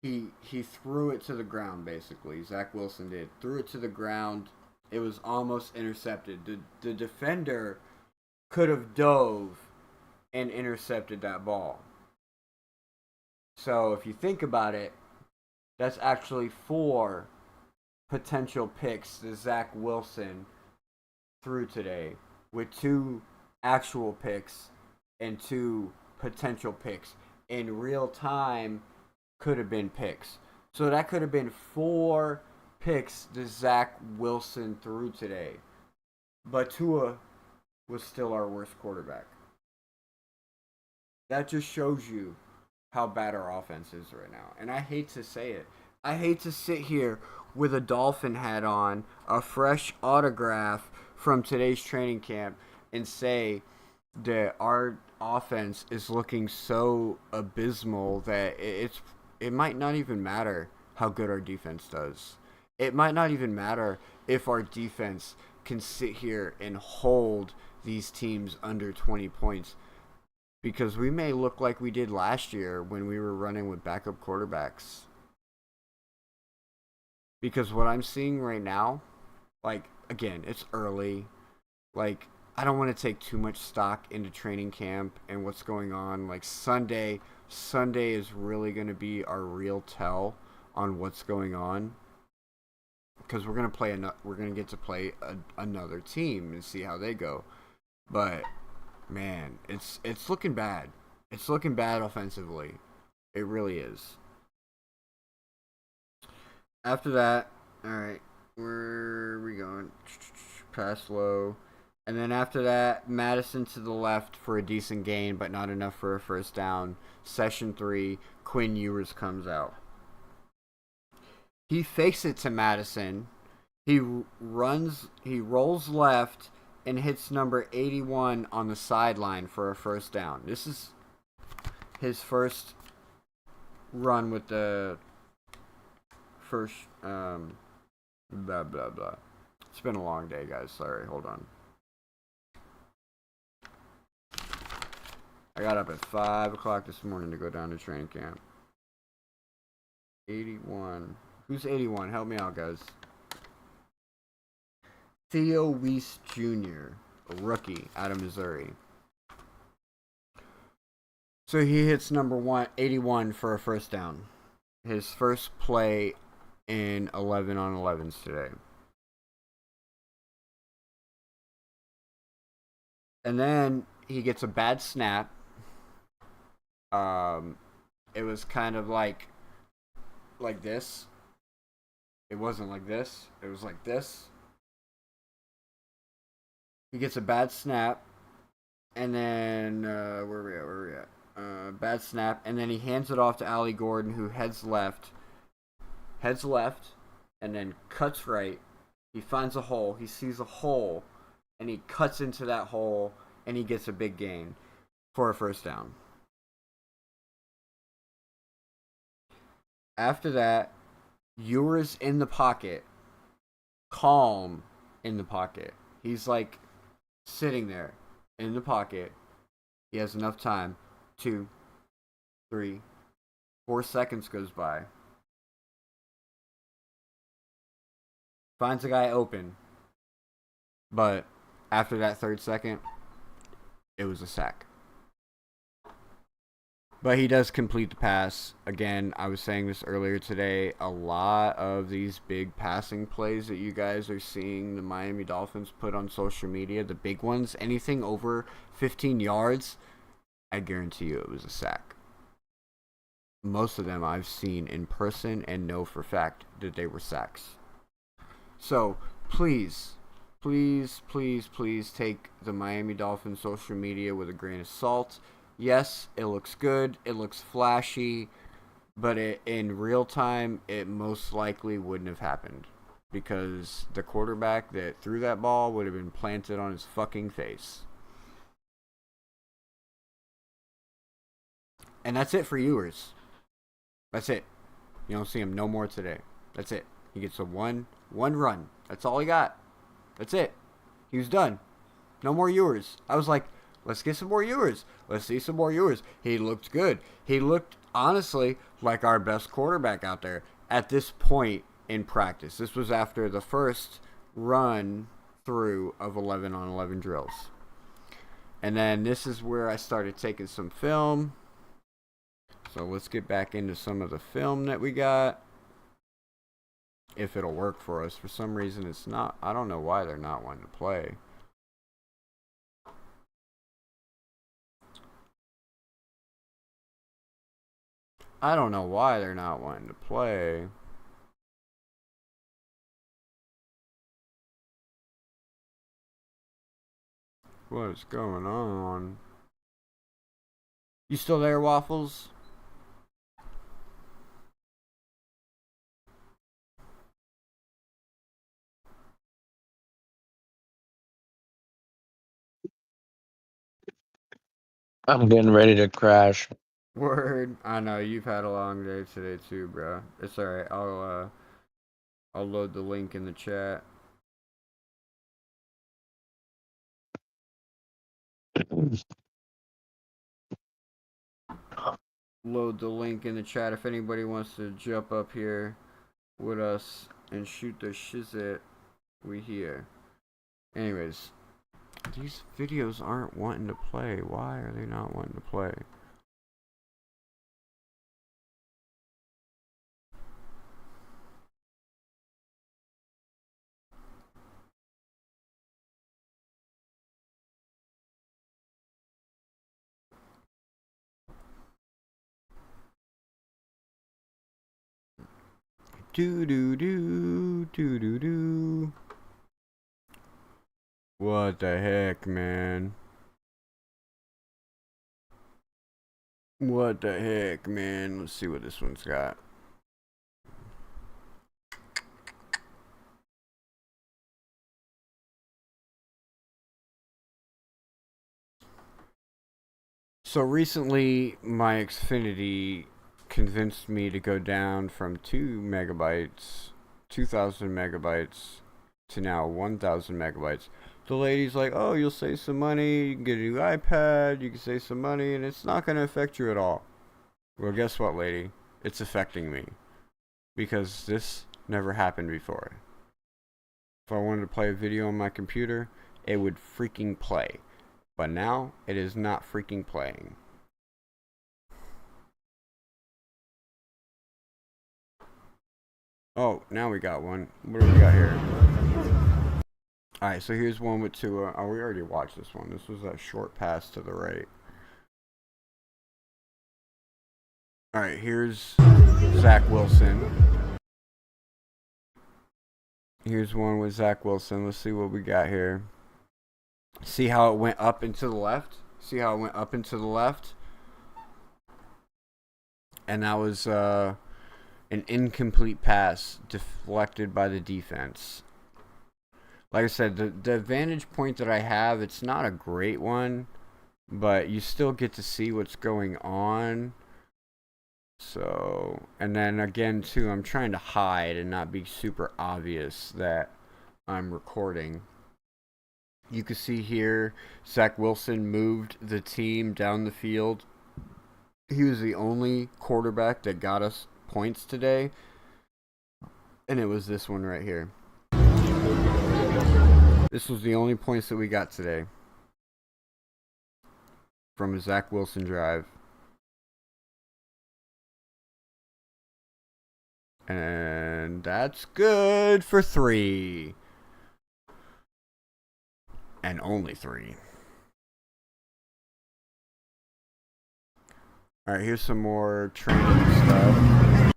He threw it to the ground, basically. Zach Wilson did. Threw it to the ground. It was almost intercepted. The defender could have dove and intercepted that ball. So if you think about it, that's actually 4 potential picks that Zach Wilson threw today, with 2 actual picks and 2 potential picks. In real time, could have been picks. So that could have been 4 picks that Zach Wilson threw today. But Tua was still our worst quarterback. That just shows you how bad our offense is right now. And I hate to say it. I hate to sit here with a Dolphin hat on, a fresh autograph from today's training camp, and say that our offense is looking so abysmal that it might not even matter how good our defense does. It might not even matter if our defense can sit here and hold these teams under 20 points, because we may look like we did last year when we were running with backup quarterbacks. Because what I'm seeing right now, like, again, it's early. Like, I don't want to take too much stock into training camp and what's going on. Like, Sunday is really going to be our real tell on what's going on, because we're going to get to play another team and see how they go. But man, it's looking bad. It's looking bad offensively. It really is. After that, all right, where are we going? Pass low. And then after that, Madison to the left for a decent gain, but not enough for a first down. Session 3, Quinn Ewers comes out. He fakes it to Madison. He rolls left and hits number 81 on the sideline for a first down. This is his first run with the first, blah, blah, blah. It's been a long day, guys. Sorry, hold on. I got up at 5 o'clock this morning to go down to training camp. 81. Who's 81? Help me out, guys. Theo Weiss Jr., a rookie out of Missouri. So he hits number 81 for a first down. His first play in 11 on 11s today. And then he gets a bad snap. It was kind of like this. It wasn't like this. It was like this. He gets a bad snap, and then where are we at? Bad snap, and then he hands it off to Allie Gordon, who heads left, and then cuts right. He finds a hole. He sees a hole, and he cuts into that hole, and he gets a big gain for a first down. After that, Ewers in the pocket, calm in the pocket. He's like sitting there in the pocket. He has enough time. 2, 3, 4 seconds goes by. Finds a guy open. But after that 3rd second, it was a sack. But he does complete the pass. Again, I was saying this earlier today. A lot of these big passing plays that you guys are seeing the Miami Dolphins put on social media, the big ones, anything over 15 yards, I guarantee you it was a sack. Most of them I've seen in person and know for a fact that they were sacks. So, please, please, please, please take the Miami Dolphins social media with a grain of salt. Yes, it looks good, it looks flashy, but in real time, it most likely wouldn't have happened. Because the quarterback that threw that ball would have been planted on his fucking face. And that's it for Ewers. That's it. You don't see him no more today. That's it. He gets a one run. That's all he got. That's it. He was done. No more Ewers. I was like, let's get some more Ewers. Let's see some more Ewers. He looked good. He looked, honestly, like our best quarterback out there at this point in practice. This was after the first run through of 11 on 11 drills. And then this is where I started taking some film. So let's get back into some of the film that we got. If it'll work for us. For some reason it's not. I don't know why they're not wanting to play. I don't know why they're not wanting to play. What is going on? You still there, Waffles? I'm getting ready to crash. Word. I know you've had a long day today too, bro. It's alright. I'll load the link in the chat. Load the link in the chat if anybody wants to jump up here with us and shoot the shizit. We here. Anyways, these videos aren't wanting to play. Why are they not wanting to play? Do do do do do do. What the heck, man? What the heck, man? Let's see what this one's got. So recently, my Xfinity convinced me to go down from 2,000 megabytes, to now 1,000 megabytes. The lady's like, oh, you'll save some money, you can get a new iPad, you can save some money, and it's not going to affect you at all. Well, guess what, lady? It's affecting me. Because this never happened before. If I wanted to play a video on my computer, it would freaking play. But now, it is not freaking playing. Oh, now we got one. What do we got here? Alright, so here's one with Tua. Oh, we already watched this one. This was that short pass to the right. Alright, here's Zach Wilson. Here's one with Zach Wilson. Let's see what we got here. See how it went up and to the left? See how it went up and to the left? And that was an incomplete pass deflected by the defense. Like I said, the vantage point that I have, it's not a great one, but you still get to see what's going on. So, and then again, too, I'm trying to hide and not be super obvious that I'm recording. You can see here, Zach Wilson moved the team down the field. He was the only quarterback that got us points today, and it was this one right here. This was the only points that we got today from a Zach Wilson drive. And that's good for 3. And only 3. Alright, here's some more training stuff.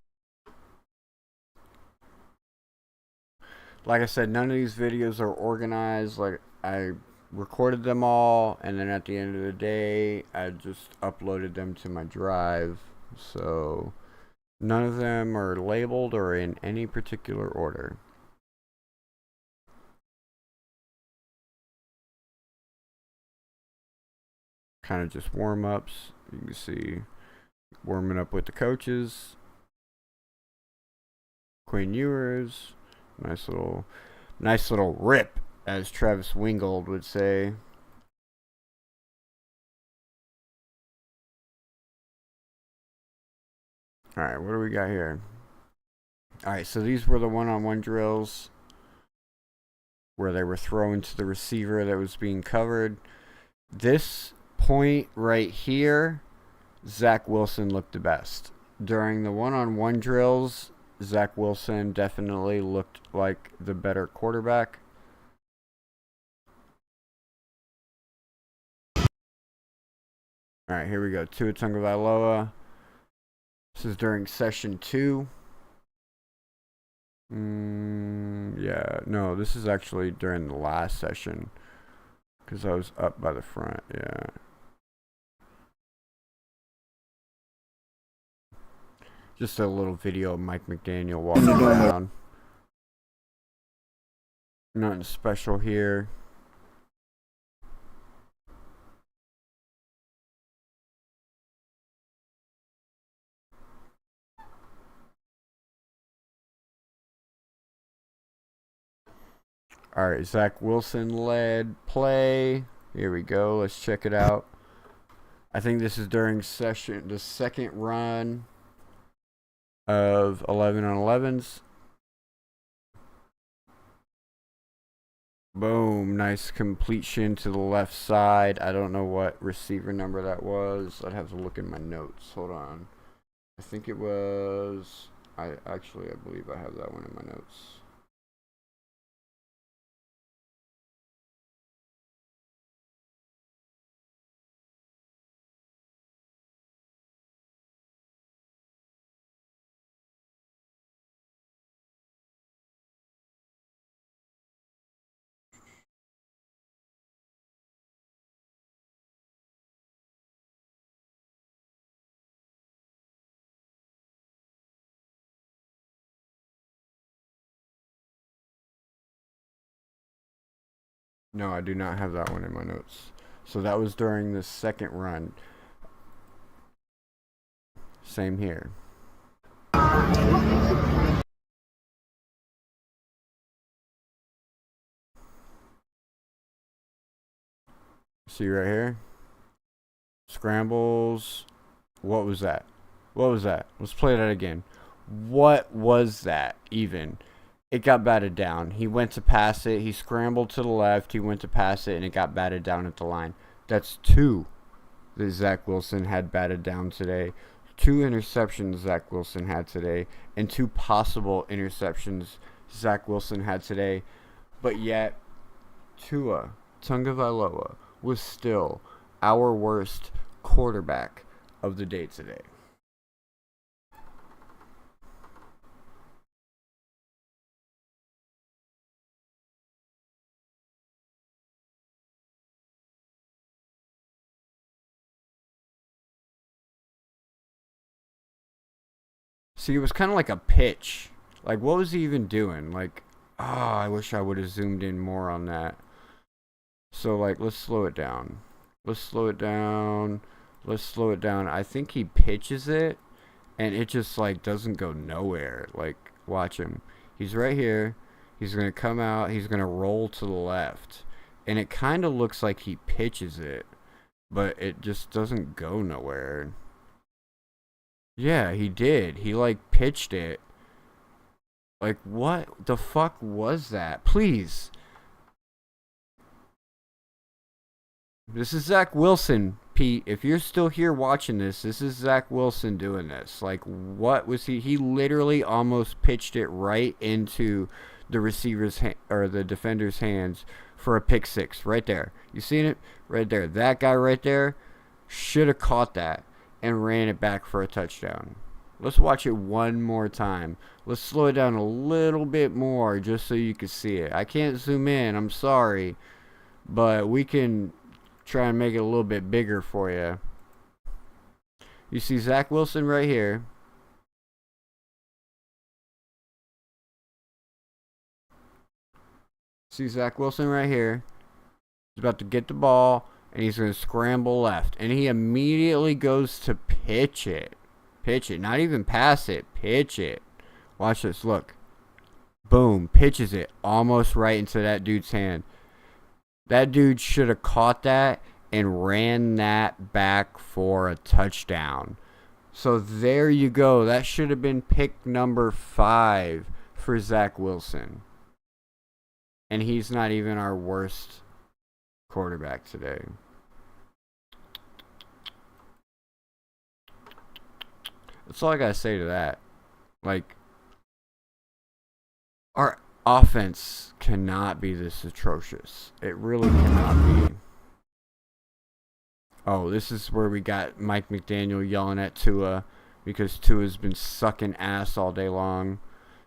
Like I said, none of these videos are organized. Like, I recorded them all, and then at the end of the day, I just uploaded them to my drive. So, none of them are labeled or in any particular order. Kind of just warm-ups. You can see warming up with the coaches. Quinn Ewers. Nice little rip, as Travis Wingold would say. Alright, what do we got here? Alright, so these were the one-on-one drills where they were throwing to the receiver that was being covered. This point right here, Zach Wilson looked the best. During the one-on-one drills, Zach Wilson definitely looked like the better quarterback. Alright, here we go. Tua Tagovailoa. This is during session 2. Yeah, no, this is actually during the last session. Because I was up by the front, yeah. Just a little video of Mike McDaniel walking around. Nothing special here. Alright, Zach Wilson led play. Here we go. Let's check it out. I think this is during the second run of 11 on 11s. Boom. Nice completion to the left side. I don't know what receiver number that was. I'd have to look in my notes. Hold on. I think it was... I believe I have that one in my notes. No, I do not have that one in my notes. So that was during the second run. Same here. See right here? Scrambles. What was that? What was that? Let's play that again. What was that even? It got batted down. He went to pass it. He scrambled to the left. He went to pass it, and it got batted down at the line. That's two that Zach Wilson had batted down today. 2 interceptions Zach Wilson had today, and 2 possible interceptions Zach Wilson had today. But yet, Tua Tagovailoa was still our worst quarterback of the day today. See, it was kind of like a pitch. Like, what was he even doing? Like, I wish I would have zoomed in more on that. So, like, let's slow it down. Let's slow it down. Let's slow it down. I think he pitches it, and it just, like, doesn't go nowhere. Like, watch him. He's right here. He's going to come out. He's going to roll to the left. And it kind of looks like he pitches it, but it just doesn't go nowhere. Yeah, he did. He, like, pitched it. Like, what the fuck was that? Please. This is Zach Wilson, Pete. If you're still here watching this, this is Zach Wilson doing this. Like, what was he? He literally almost pitched it right into the receiver's or the defender's hands for a pick six. Right there. You seen it? Right there. That guy right there should have caught that and ran it back for a touchdown. Let's watch it one more time. Let's slow it down a little bit more just so you can see it. I can't zoom in. I'm sorry. But we can try and make it a little bit bigger for you. You see Zach Wilson right here. See Zach Wilson right here. He's about to get the ball, and he's going to scramble left. And he immediately goes to pitch it. Pitch it. Not even pass it. Pitch it. Watch this. Look. Boom. Pitches it almost right into that dude's hand. That dude should have caught that and ran that back for a touchdown. So there you go. That should have been pick number 5 for Zach Wilson. And he's not even our worst quarterback today. That's all I gotta say to that. Like, our offense cannot be this atrocious. It really cannot be. Oh, this is where we got Mike McDaniel yelling at Tua because Tua's been sucking ass all day long.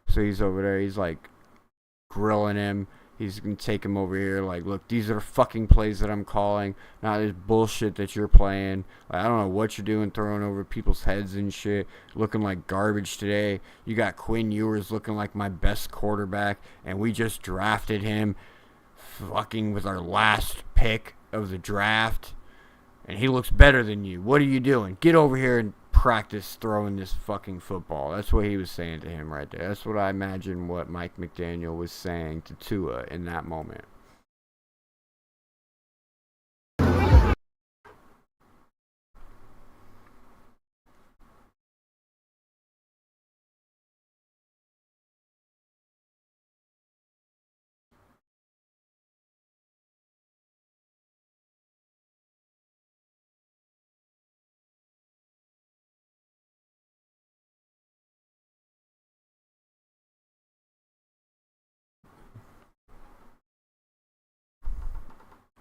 So he's over there. He's like grilling him. He's going to take him over here. Like, look, these are the fucking plays that I'm calling. Not this bullshit that you're playing. Like, I don't know what you're doing, throwing over people's heads and shit. Looking like garbage today. You got Quinn Ewers looking like my best quarterback. And we just drafted him fucking with our last pick of the draft. And he looks better than you. What are you doing? Get over here and practice throwing this fucking football. That's what he was saying to him right there. That's what I imagine what Mike McDaniel was saying to Tua in that moment.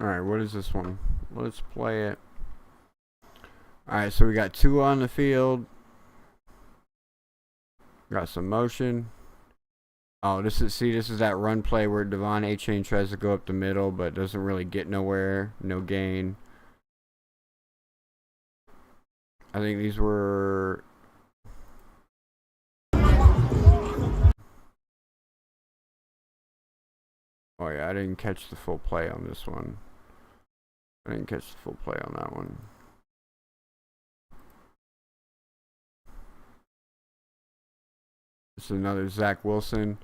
Alright, what is this one? Let's play it. Alright, so we got Tua on the field. Got some motion. Oh, this is that run play where Devon Achane tries to go up the middle, but doesn't really get nowhere. No gain. I think these were Oh yeah, I didn't catch the full play on this one. I didn't catch the full play on that one. This is another Zach Wilson.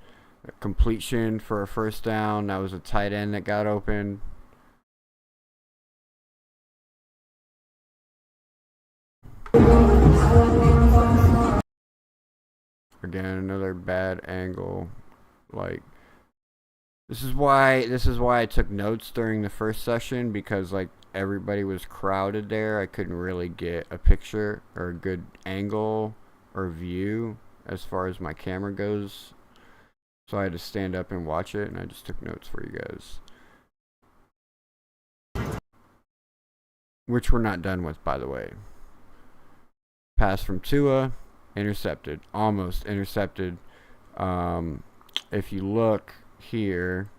A completion for a first down. That was a tight end that got open. Again, another bad angle. Like, this is why I took notes during the first session, because like everybody was crowded there. I couldn't really get a picture or a good angle or view as far as my camera goes. So I had to stand up and watch it, and I just took notes for you guys. Which we're not done with, by the way. Pass from Tua, intercepted. Almost intercepted. If you look here,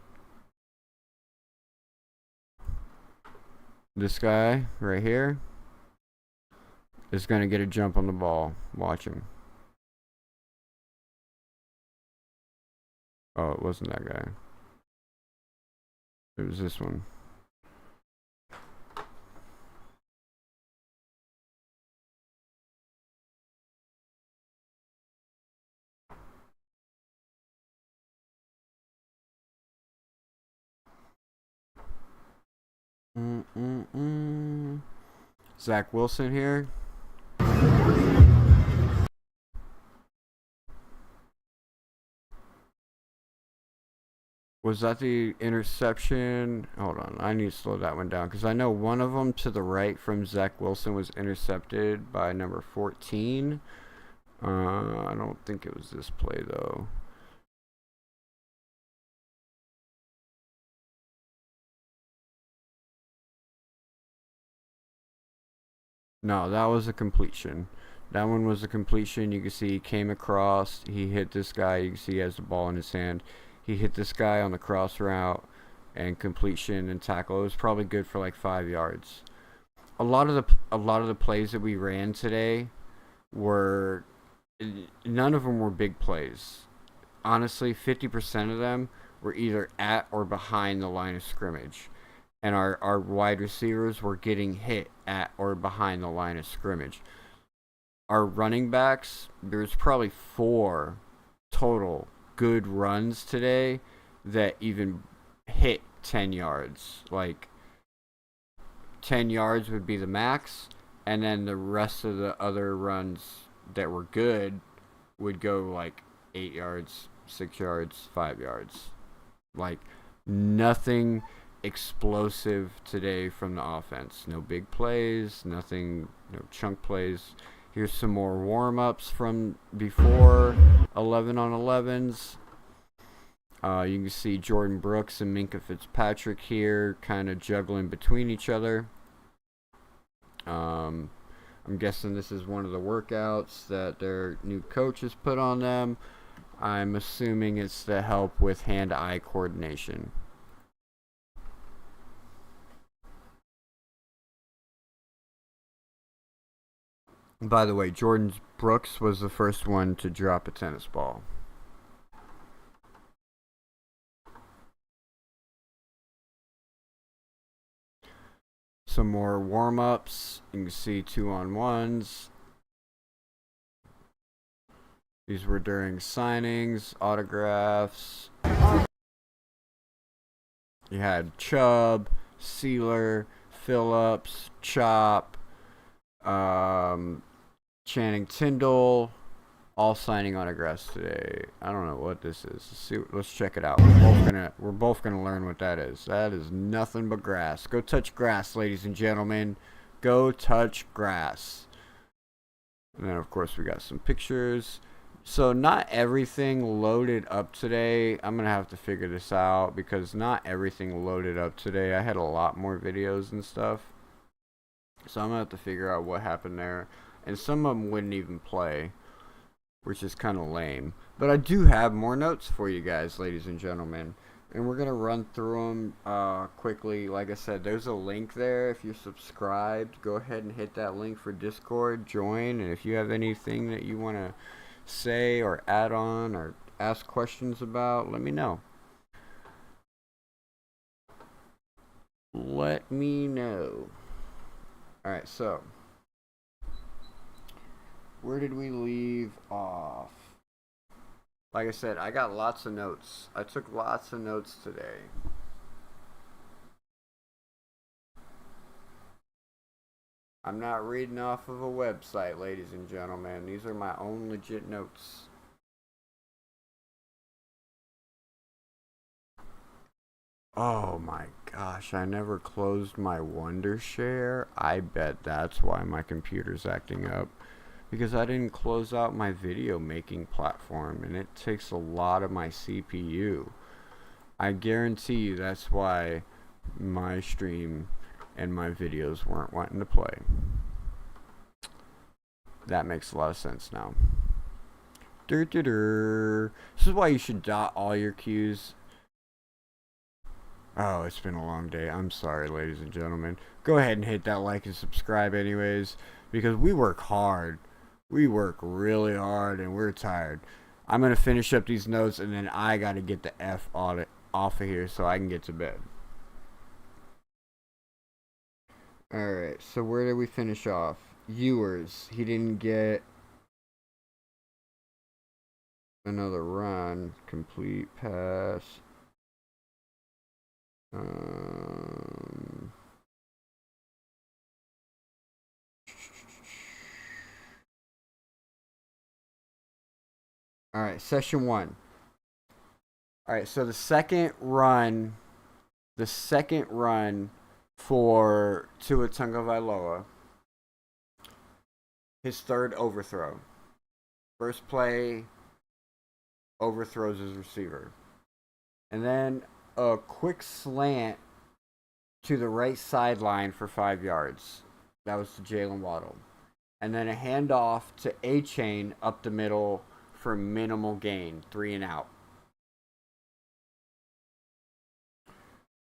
this guy right here is going to get a jump on the ball. Watch him. Oh, it wasn't that guy. It was this one. Zach Wilson here. Was that the interception? Hold on, I need to slow that one down, because I know one of them to the right from Zach Wilson was intercepted by number 14. I don't think it was this play, though. No, that was a completion. That one was a completion. You can see he came across. He hit this guy. You can see he has the ball in his hand. He hit this guy on the cross route, and completion and tackle. It was probably good for like 5 yards. A lot of the plays that we ran today were, none of them were big plays. Honestly, 50% of them were either at or behind the line of scrimmage. And our wide receivers were getting hit at or behind the line of scrimmage. Our running backs, there's probably 4 total good runs today that even hit 10 yards. Like, 10 yards would be the max, and then the rest of the other runs that were good would go like 8 yards, 6 yards, 5 yards. Like, nothing explosive today from the offense. No big plays, nothing, no chunk plays. Here's some more warm-ups from before 11 on 11s. You can see Jordan Brooks and Minkah Fitzpatrick here kind of juggling between each other. I'm guessing this is one of the workouts that their new coach has put on them. I'm assuming it's to help with hand-eye coordination. By the way, Jordan Brooks was the first one to drop a tennis ball. Some more warm-ups. You can see 2-on-1s. These were during signings, autographs. You had Chubb, Sealer, Phillips, Chop, Channing Tindall, all signing autographs today. I don't know what this is. Let's check it out. We're both gonna learn what that is. That is nothing but grass. Go touch grass, ladies and gentlemen. Go touch grass. And then of course we got some pictures. So not everything loaded up today. I'm gonna have to figure this out, because not everything loaded up today. I had a lot more videos and stuff. So I'm gonna have to figure out what happened there. And some of them wouldn't even play, which is kind of lame. But I do have more notes for you guys, ladies and gentlemen. And we're going to run through them quickly. Like I said, there's a link there. If you're subscribed, go ahead and hit that link for Discord. Join. And if you have anything that you want to say or add on or ask questions about, let me know. let me know. Alright, so where did we leave off? Like I said, I got lots of notes. I took lots of notes today. I'm not reading off of a website, ladies and gentlemen. These are my own legit notes. Oh my gosh, I never closed my Wondershare. I bet that's why my computer's acting up. Because I didn't close out my video making platform, and it takes a lot of my CPU. I guarantee you that's why my stream and my videos weren't wanting to play. That makes a lot of sense now. This is why you should dot all your Q's. Oh, it's been a long day. I'm sorry, ladies and gentlemen. Go ahead and hit that like and subscribe anyways, because we work hard. We work really hard, and we're tired. I'm going to finish up these notes, and then I got to get the F audit off of here so I can get to bed. Alright, so where did we finish off? Ewers. He didn't get another run. Complete pass. Alright, session 1. Alright, so the second run for Tua Tagovailoa, his third overthrow. First play, overthrows his receiver. And then a quick slant to the right sideline for 5 yards. That was to Jalen Waddle. And then a handoff to A-Chain up the middle for minimal gain, 3 and out.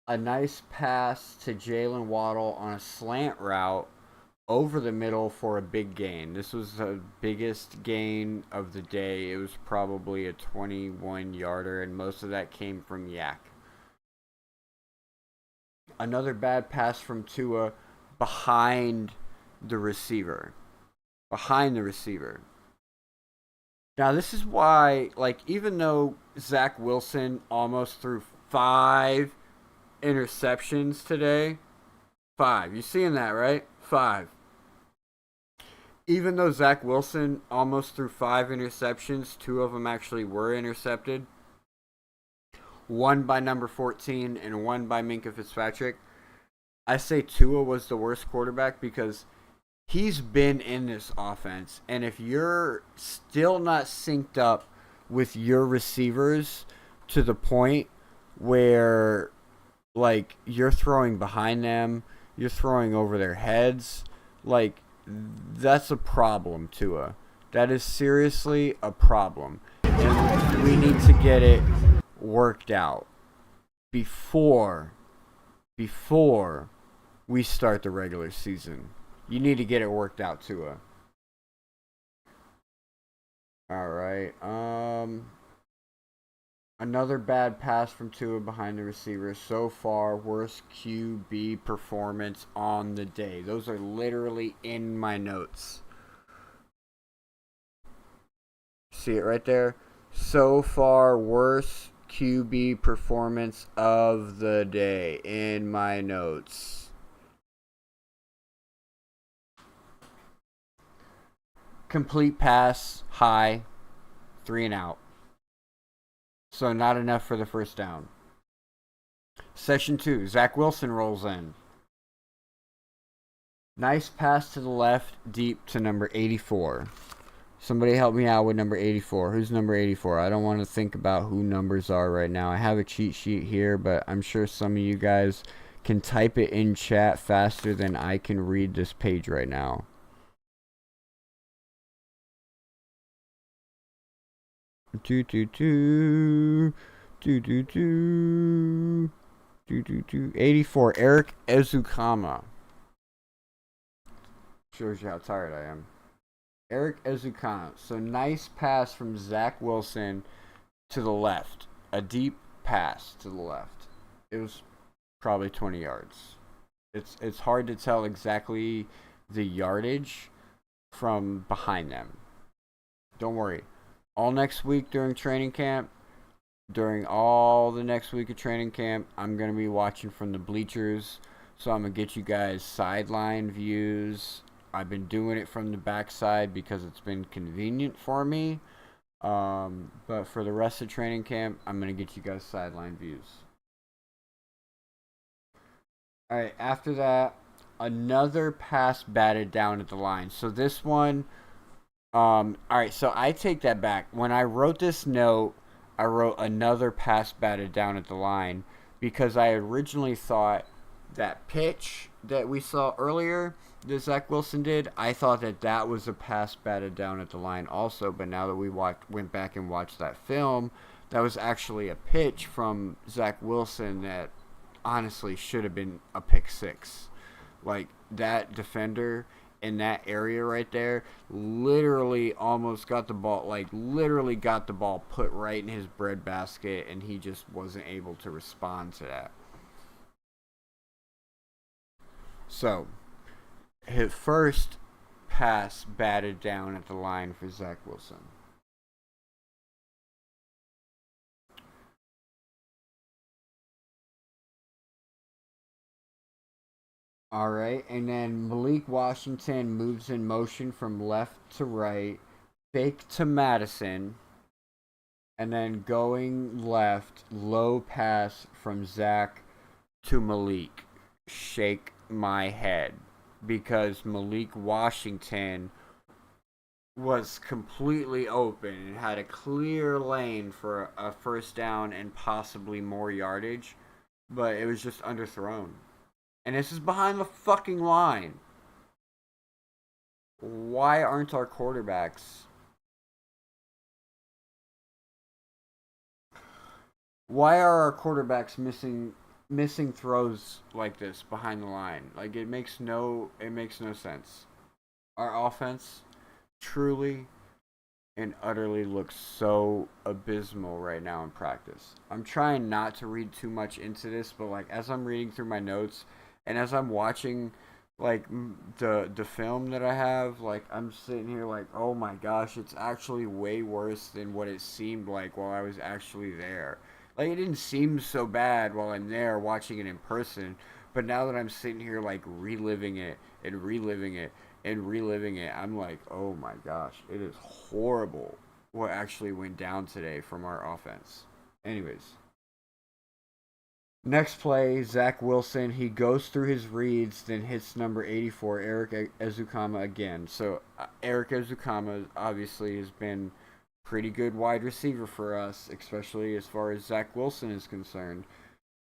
A nice pass to Jalen Waddle on a slant route over the middle for a big gain. This was the biggest gain of the day. It was probably a 21-yarder, and most of that came from Yak. Another bad pass from Tua behind the receiver. Now, this is why, even though Zach Wilson almost threw 5 interceptions today, 5. You seeing that, right? 5. Even though Zach Wilson almost threw 5 interceptions, 2 of them actually were intercepted. 1 by number 14 and 1 by Minkah Fitzpatrick. I say Tua was the worst quarterback because he's been in this offense. And if you're still not synced up with your receivers to the point where, you're throwing behind them, you're throwing over their heads, that's a problem, Tua. That is seriously a problem. And we need to get it worked out before we start the regular season. You need to get it worked out, Tua. Alright, another bad pass from Tua behind the receiver. So far, worst QB performance on the day. Those are literally in my notes. See it right there? So far, worst QB performance of the day in my notes. Complete pass, high, 3 and out. So not enough for the first down. Session 2, Zach Wilson rolls in. Nice pass to the left, deep to number 84. Somebody help me out with number 84. Who's number 84? I don't want to think about who numbers are right now. I have a cheat sheet here, but I'm sure some of you guys can type it in chat faster than I can read this page right now. Do 84, Eric Ezukama. Shows you how tired I am. Eric Ezukama. So nice pass from Zach Wilson to the left. A deep pass to the left. It was probably 20 yards. It's hard to tell exactly the yardage from behind them. Don't worry. All next week during training camp, during all the next week of training camp, I'm going to be watching from the bleachers. So I'm going to get you guys sideline views. I've been doing it from the backside because it's been convenient for me. But for the rest of training camp, I'm going to get you guys sideline views. All right, after that, another pass batted down at the line. So this one, all right, so I take that back. When I wrote this note, I wrote another pass batted down at the line because I originally thought that pitch that we saw earlier that Zach Wilson did, I thought that was a pass batted down at the line also. But now that we went back and watched that film, that was actually a pitch from Zach Wilson that honestly should have been a pick six. Like, that defender in that area right there literally almost got the ball, put right in his breadbasket, and he just wasn't able to respond to that. So, his first pass batted down at the line for Zach Wilson. All right, and then Malik Washington moves in motion from left to right, fake to Madison, and then going left, low pass from Zach to Malik. Shake my head, because Malik Washington was completely open and had a clear lane for a first down and possibly more yardage, but it was just underthrown. And this is behind the fucking line. Why aren't our quarterbacks? Why are our quarterbacks missing throws like this behind the line? Like, it makes no sense. Our offense truly and utterly looks so abysmal right now in practice. I'm trying not to read too much into this, but like, as I'm reading through my notes and as I'm watching like the film that I have, like, I'm sitting here like, oh my gosh, it's actually way worse than what it seemed like while I was actually there. Like, it didn't seem so bad while I'm there watching it in person, but now that I'm sitting here like reliving it and reliving it and reliving it, I'm like, oh my gosh, it is horrible what actually went down today from our offense. Anyways, next play, Zach Wilson, he goes through his reads, then hits number 84, Eric Ezukama again. So Eric Ezukama obviously has been pretty good wide receiver for us, especially as far as Zach Wilson is concerned.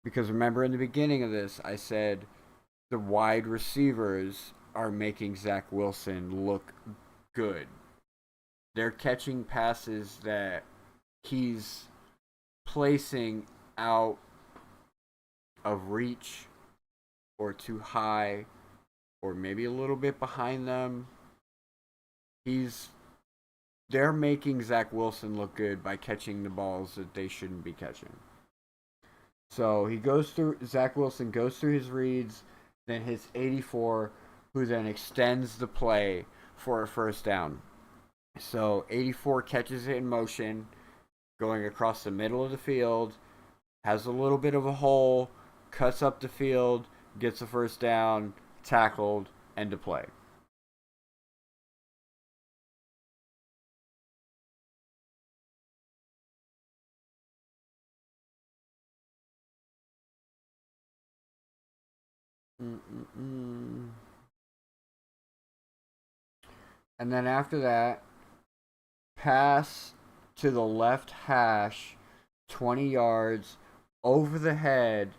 Because remember, in the beginning of this, I said the wide receivers are making Zach Wilson look good. They're catching passes that he's placing out of reach or too high or maybe a little bit behind them. They're making Zach Wilson look good by catching the balls that they shouldn't be catching. So Zach Wilson goes through his reads, then hits 84, who then extends the play for a first down. So 84 catches it in motion, going across the middle of the field, has a little bit of a hole, cuts up the field, gets a first down, tackled, end of play. And then after that, pass to the left hash, 20 yards over the head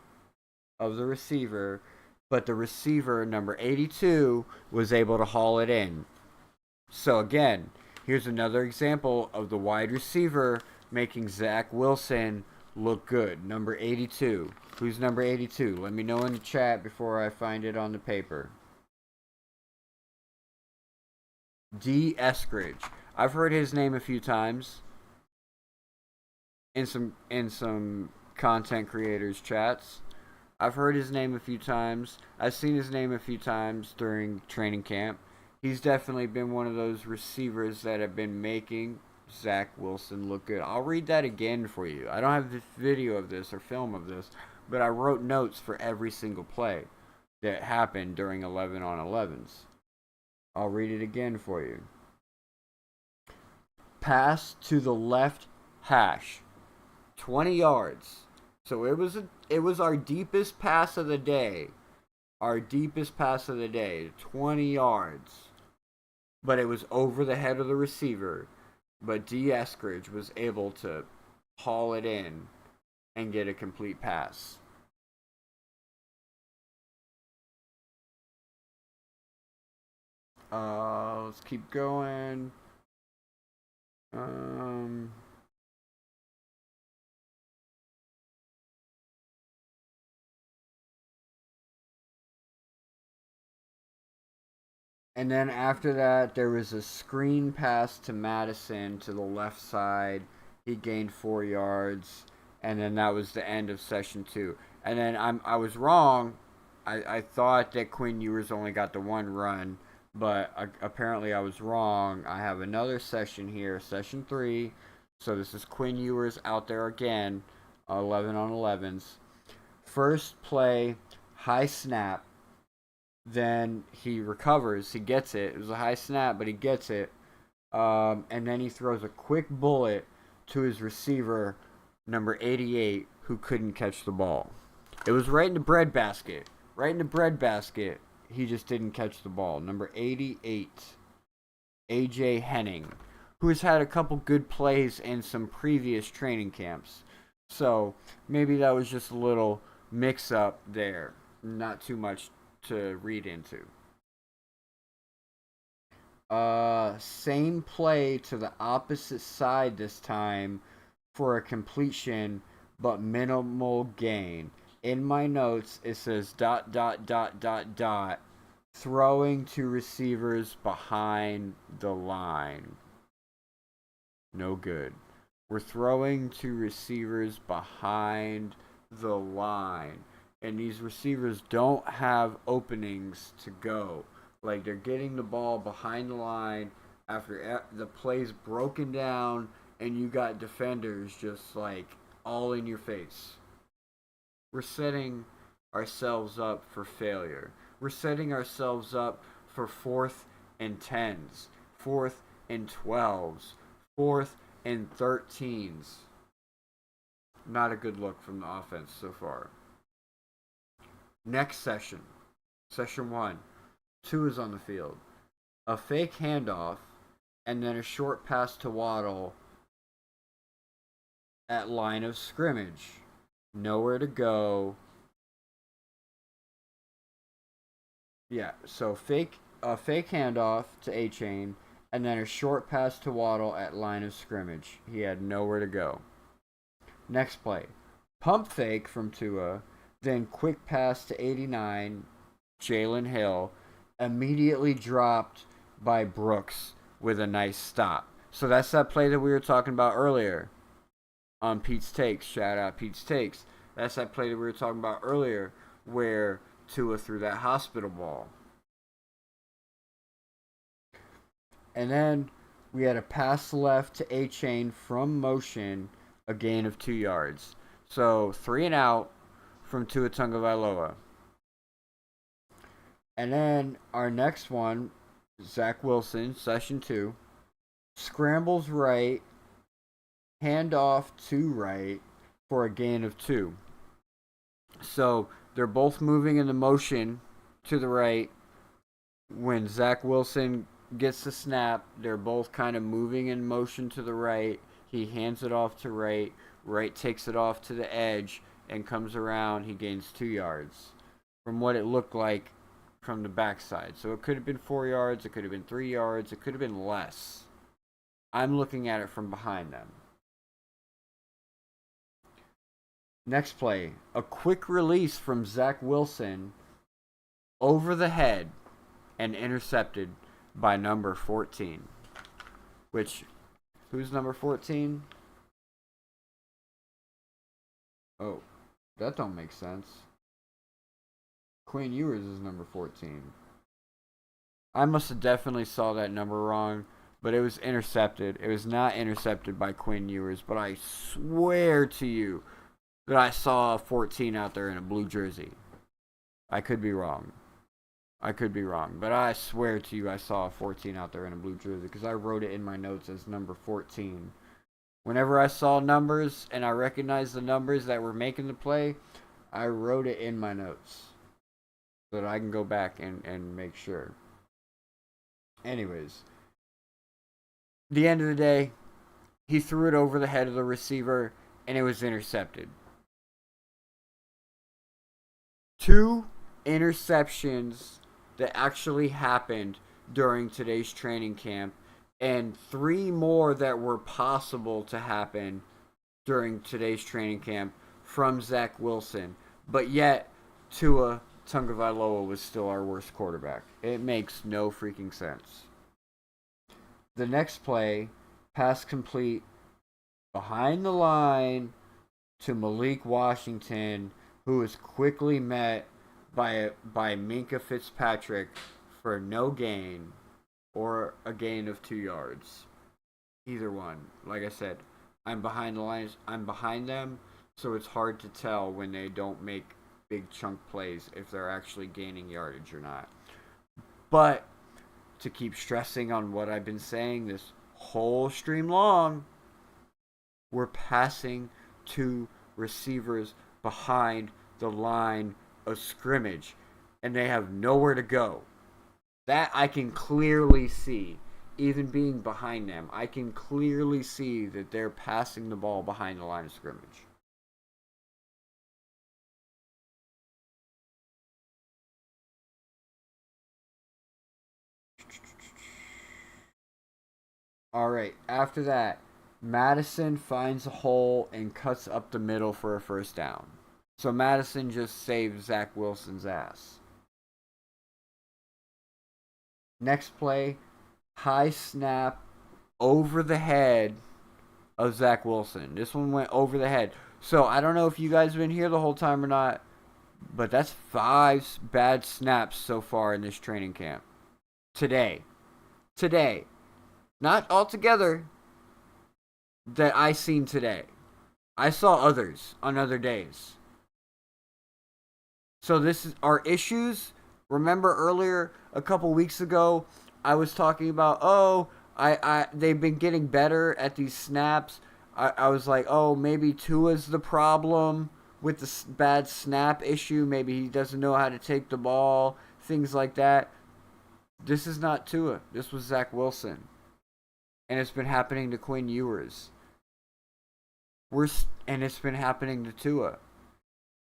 of the receiver, but the receiver, number 82, was able to haul it in. So again, here's another example of the wide receiver making Zach Wilson look good. Number 82. Who's number 82? Let me know in the chat before I find it on the paper. D. Eskridge. I've heard his name a few times in some content creators chats. I've heard his name a few times. I've seen his name a few times during training camp. He's definitely been one of those receivers that have been making Zach Wilson look good. I'll read that again for you. I don't have the video of this or film of this, but I wrote notes for every single play that happened during 11 on 11s. I'll read it again for you. Pass to the left hash, 20 yards. So it was our deepest pass of the day. Our deepest pass of the day, 20 yards. But it was over the head of the receiver. But D. Eskridge was able to haul it in and get a complete pass. Let's keep going. And then after that, there was a screen pass to Madison to the left side. He gained 4 yards, and then that was the end of session 2. And then I was wrong. I thought that Quinn Ewers only got the 1 run, but apparently I was wrong. I have another session here, session 3. So this is Quinn Ewers out there again, 11 on 11s. First play, high snap. Then he recovers. He gets it. It was a high snap, but he gets it. And then he throws a quick bullet to his receiver, number 88, who couldn't catch the ball. It was right in the breadbasket. Right in the breadbasket. He just didn't catch the ball. Number 88, A.J. Henning, who has had a couple good plays in some previous training camps. So maybe that was just a little mix-up there. Not too much to read into. Same play to the opposite side this time for a completion, but minimal gain. In my notes, it says ... throwing to receivers behind the line. No good. We're throwing to receivers behind the line. And these receivers don't have openings to go. Like, they're getting the ball behind the line after the play's broken down, and you got defenders just, like, all in your face. We're setting ourselves up for failure. We're setting ourselves up for 4th and 10s, 4th and 12s, 4th and 13s. Not a good look from the offense so far. Next session, session 1, 2 is on the field. A fake handoff, and then a short pass to Waddle at line of scrimmage. Nowhere to go. Yeah, so a fake handoff to A-Chain, and then a short pass to Waddle at line of scrimmage. He had nowhere to go. Next play, pump fake from Tua. Then quick pass to 89, Jalen Hill, immediately dropped by Brooks with a nice stop. So that's that play that we were talking about earlier on Pete's Takes. Shout out Pete's Takes. That's that play that we were talking about earlier where Tua threw that hospital ball. And then we had a pass left to A-Chain from motion, a gain of 2 yards. So 3 and out from Tua Tagovailoa. And then our next one, Zach Wilson, session 2, scrambles right, handoff to right for a gain of 2. So they're both moving in the motion to the right. When Zach Wilson gets the snap, they're both kind of moving in motion to the right. He hands it off to right. Right takes it off to the edge and comes around. He gains 2 yards from what it looked like from the backside. So it could have been 4 yards. It could have been 3 yards. It could have been less. I'm looking at it from behind them. Next play, a quick release from Zach Wilson over the head and intercepted by number 14. Which, who's number 14? Oh, that don't make sense. Quinn Ewers is number 14. I must have definitely saw that number wrong, but it was intercepted. It was not intercepted by Quinn Ewers, but I swear to you that I saw a 14 out there in a blue jersey. I could be wrong. But I swear to you I saw a 14 out there in a blue jersey because I wrote it in my notes as number 14. Whenever I saw numbers and I recognized the numbers that were making the play, I wrote it in my notes so that I can go back and make sure. Anyways, the end of the day, he threw it over the head of the receiver and it was intercepted. 2 interceptions that actually happened during today's training camp, and 3 more that were possible to happen during today's training camp from Zach Wilson. But yet, Tua Tagovailoa was still our worst quarterback. It makes no freaking sense. The next play, pass complete behind the line to Malik Washington, who was quickly met by Minkah Fitzpatrick for no gain or a gain of 2 yards. Either one. Like I said, I'm behind the lines. I'm behind them, so it's hard to tell when they don't make big chunk plays if they're actually gaining yardage or not. But to keep stressing on what I've been saying this whole stream long, we're passing to receivers behind the line of scrimmage, and they have nowhere to go. That I can clearly see. Even being behind them, I can clearly see that they're passing the ball behind the line of scrimmage. Alright, after that, Madison finds a hole and cuts up the middle for a first down. So Madison just saved Zach Wilson's ass. Next play, high snap over the head of Zach Wilson. This one went over the head. So I don't know if you guys have been here the whole time or not, but that's 5 bad snaps so far in this training camp. Today. Not altogether that I seen today. I saw others on other days. So this is our issues. Remember earlier a couple weeks ago I was talking about they've been getting better at these snaps. I was like, maybe Tua's the problem with the bad snap issue. Maybe he doesn't know how to take the ball, things like that. This is not Tua. This was Zach Wilson. And it's been happening to Quinn Ewers. And it's been happening to Tua.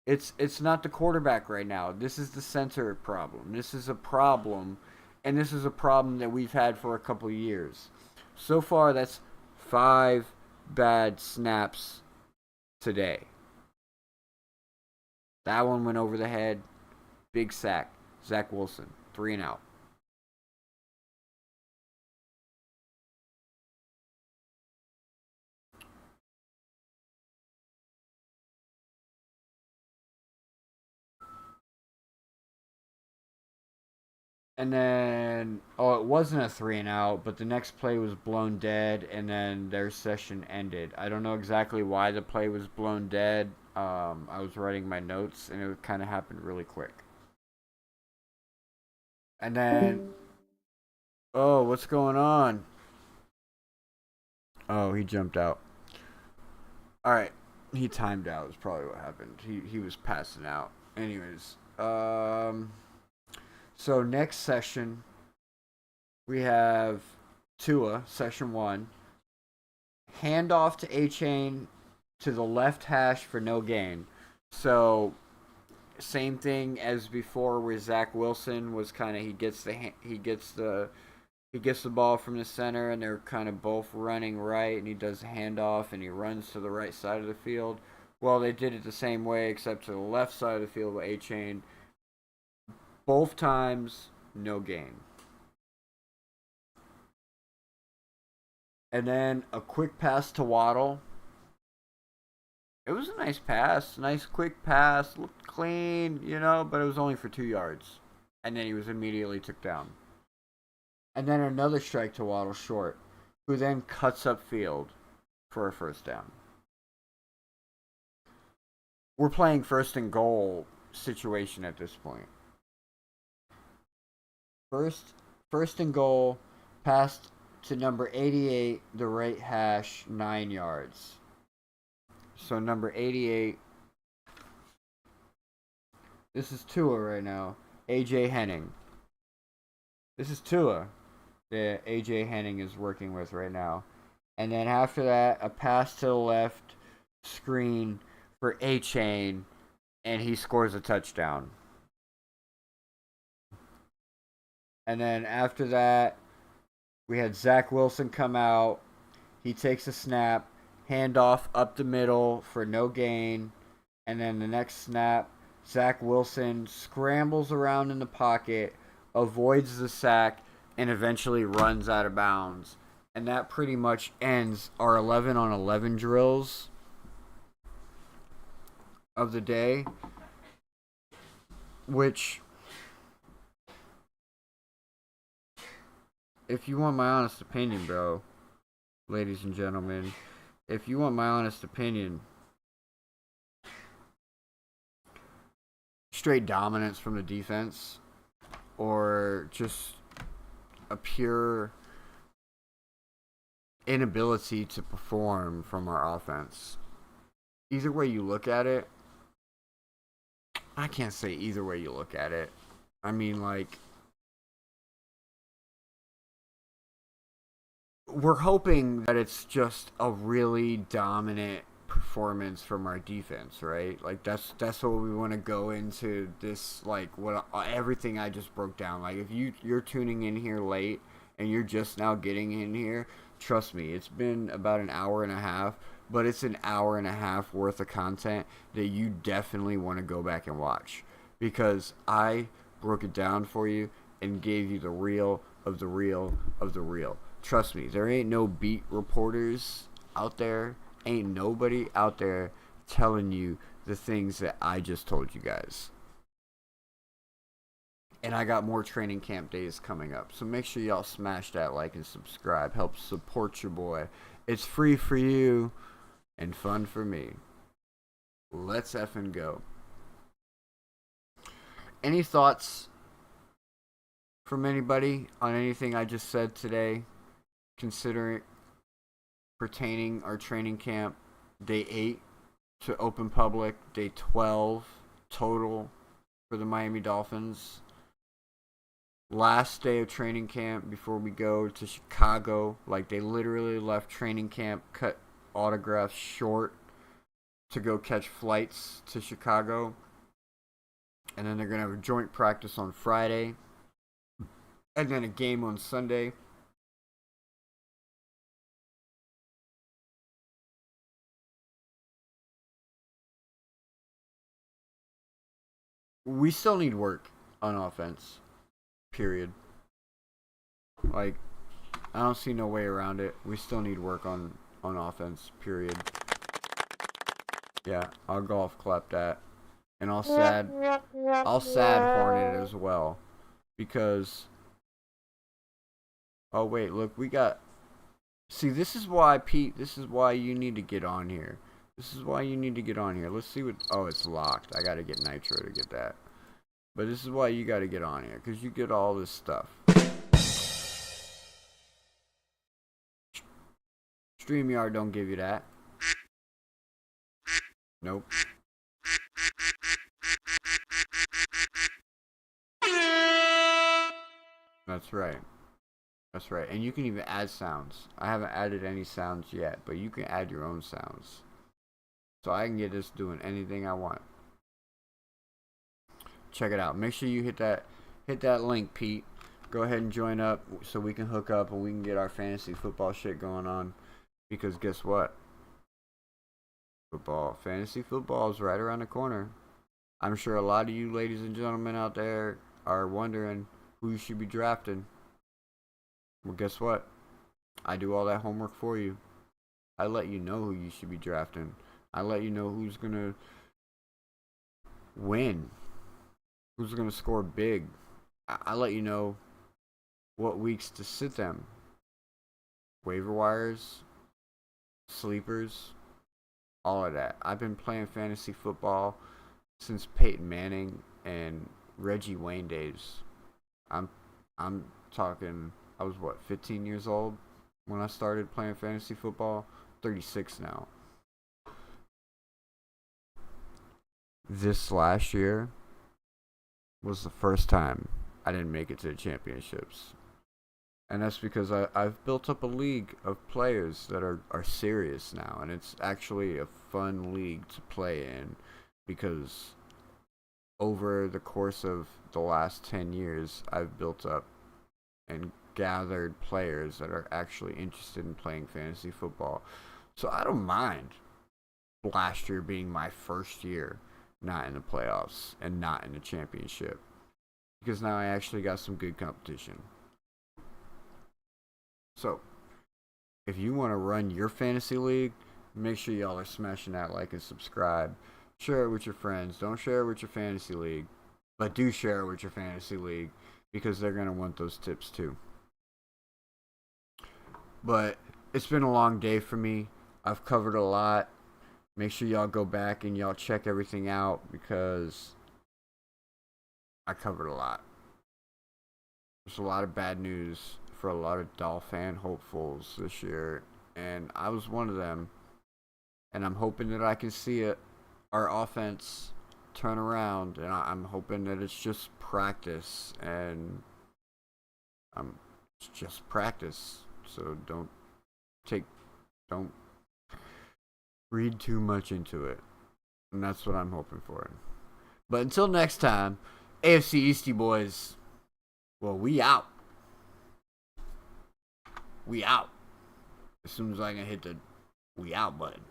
It's not the quarterback right now. This is the center problem. This is a problem, and this is a problem that we've had for a couple of years. So far, that's 5 bad snaps today. That one went over the head. Big sack. Zach Wilson, 3 and out. And then, it wasn't a 3 and out, but the next play was blown dead, and then their session ended. I don't know exactly why the play was blown dead. I was writing my notes, and it kind of happened really quick. And then, what's going on? Oh, he jumped out. All right, he timed out. Is probably what happened. He was passing out. Anyways, so next session, we have Tua, session 1. Handoff to A-Chain to the left hash for no gain. So same thing as before, where Zach Wilson was kind of he gets the ball from the center, and they're kind of both running right, and he does a handoff, and he runs to the right side of the field. Well, they did it the same way, except to the left side of the field with A-Chain. Both times, no gain. And then a quick pass to Waddle. It was a nice pass, nice quick pass, looked clean, you know, but it was only for 2 yards. And then he was immediately took down. And then another strike to Waddle short, who then cuts up field for a first down. We're playing first and goal situation at this point. First and goal, passed to number 88, the right hash, 9 yards. So number 88, this is Tua right now, AJ Henning. This is Tua that AJ Henning is working with right now. And then after that, a pass to the left, screen for A-Chain, and he scores a touchdown. And then after that, we had Zach Wilson come out. He takes a snap, handoff up the middle for no gain. And then the next snap, Zach Wilson scrambles around in the pocket, avoids the sack, and eventually runs out of bounds. And that pretty much ends our 11 on 11 drills of the day, which, if you want my honest opinion, bro, ladies and gentlemen, if you want my honest opinion, straight dominance from the defense or just a pure inability to perform from our offense. Either way you look at it, I can't say either way you look at it. I mean, like, we're hoping that it's just a really dominant performance from our defense, right? Like that's what we want to go into this, like what everything I just broke down. Like if you're tuning in here late and you're just now getting in here, trust me, it's been about an hour and a half, but it's an hour and a half worth of content that you definitely want to go back and watch, because I broke it down for you and gave you the real of the real of the real. Trust me, there ain't no beat reporters out there. Ain't nobody out there telling you the things that I just told you guys. And I got more training camp days coming up. So make sure y'all smash that like and subscribe. Help support your boy. It's free for you and fun for me. Let's effing go. Any thoughts from anybody on anything I just said today, considering pertaining our training camp, day 8 to open public, day 12 total for the Miami Dolphins. Last day of training camp before we go to Chicago. Like, they literally left training camp, cut autographs short to go catch flights to Chicago. And then they're going to have a joint practice on Friday. And then a game on Sunday. We still need work on offense. Period. Like, I don't see no way around it. We still need work on offense. Period. Yeah, I'll golf clap that. And I'll sad horn it as well. Because, oh wait, look, we got, see, this is why, Pete, this is why you need to get on here. This is why you need to get on here. Let's see what, oh, it's locked. I gotta get Nitro to get that. But this is why you gotta get on here, because you get all this stuff. StreamYard don't give you that. Nope. That's right. That's right. And you can even add sounds. I haven't added any sounds yet, but you can add your own sounds. So I can get this doing anything I want. Check it out. Make sure you hit that link, Pete. Go ahead and join up so we can hook up and we can get our fantasy football shit going on. Because guess what? Fantasy football is right around the corner. I'm sure a lot of you ladies and gentlemen out there are wondering who you should be drafting. Well, guess what? I do all that homework for you. I let you know who you should be drafting. I let you know who's going to win, who's going to score big. I let you know what weeks to sit them. Waiver wires, sleepers, all of that. I've been playing fantasy football since Peyton Manning and Reggie Wayne days. I'm talking, I was 15 years old when I started playing fantasy football. 36 now. This last year was the first time I didn't make it to the championships. And that's because I've built up a league of players that are serious now. And it's actually a fun league to play in because over the course of the last 10 years, I've built up and gathered players that are actually interested in playing fantasy football. So I don't mind last year being my first year not in the playoffs and not in the championship, because now I actually got some good competition. So if you want to run your fantasy league, make sure y'all are smashing that like and subscribe. Share it with your friends. Don't share it with your fantasy league, but do share it with your fantasy league because they're going to want those tips too. But it's been a long day for me. I've covered a lot. Make sure y'all go back and y'all check everything out because I covered a lot. There's a lot of bad news for a lot of Dolphin hopefuls this year, and I was one of them. And I'm hoping that I can see our offense turn around, and I'm hoping that it's just practice, and it's just practice. So don't read too much into it. And that's what I'm hoping for. But until next time, AFCEastieBoys, well, we out. We out. As soon as I can hit the we out button.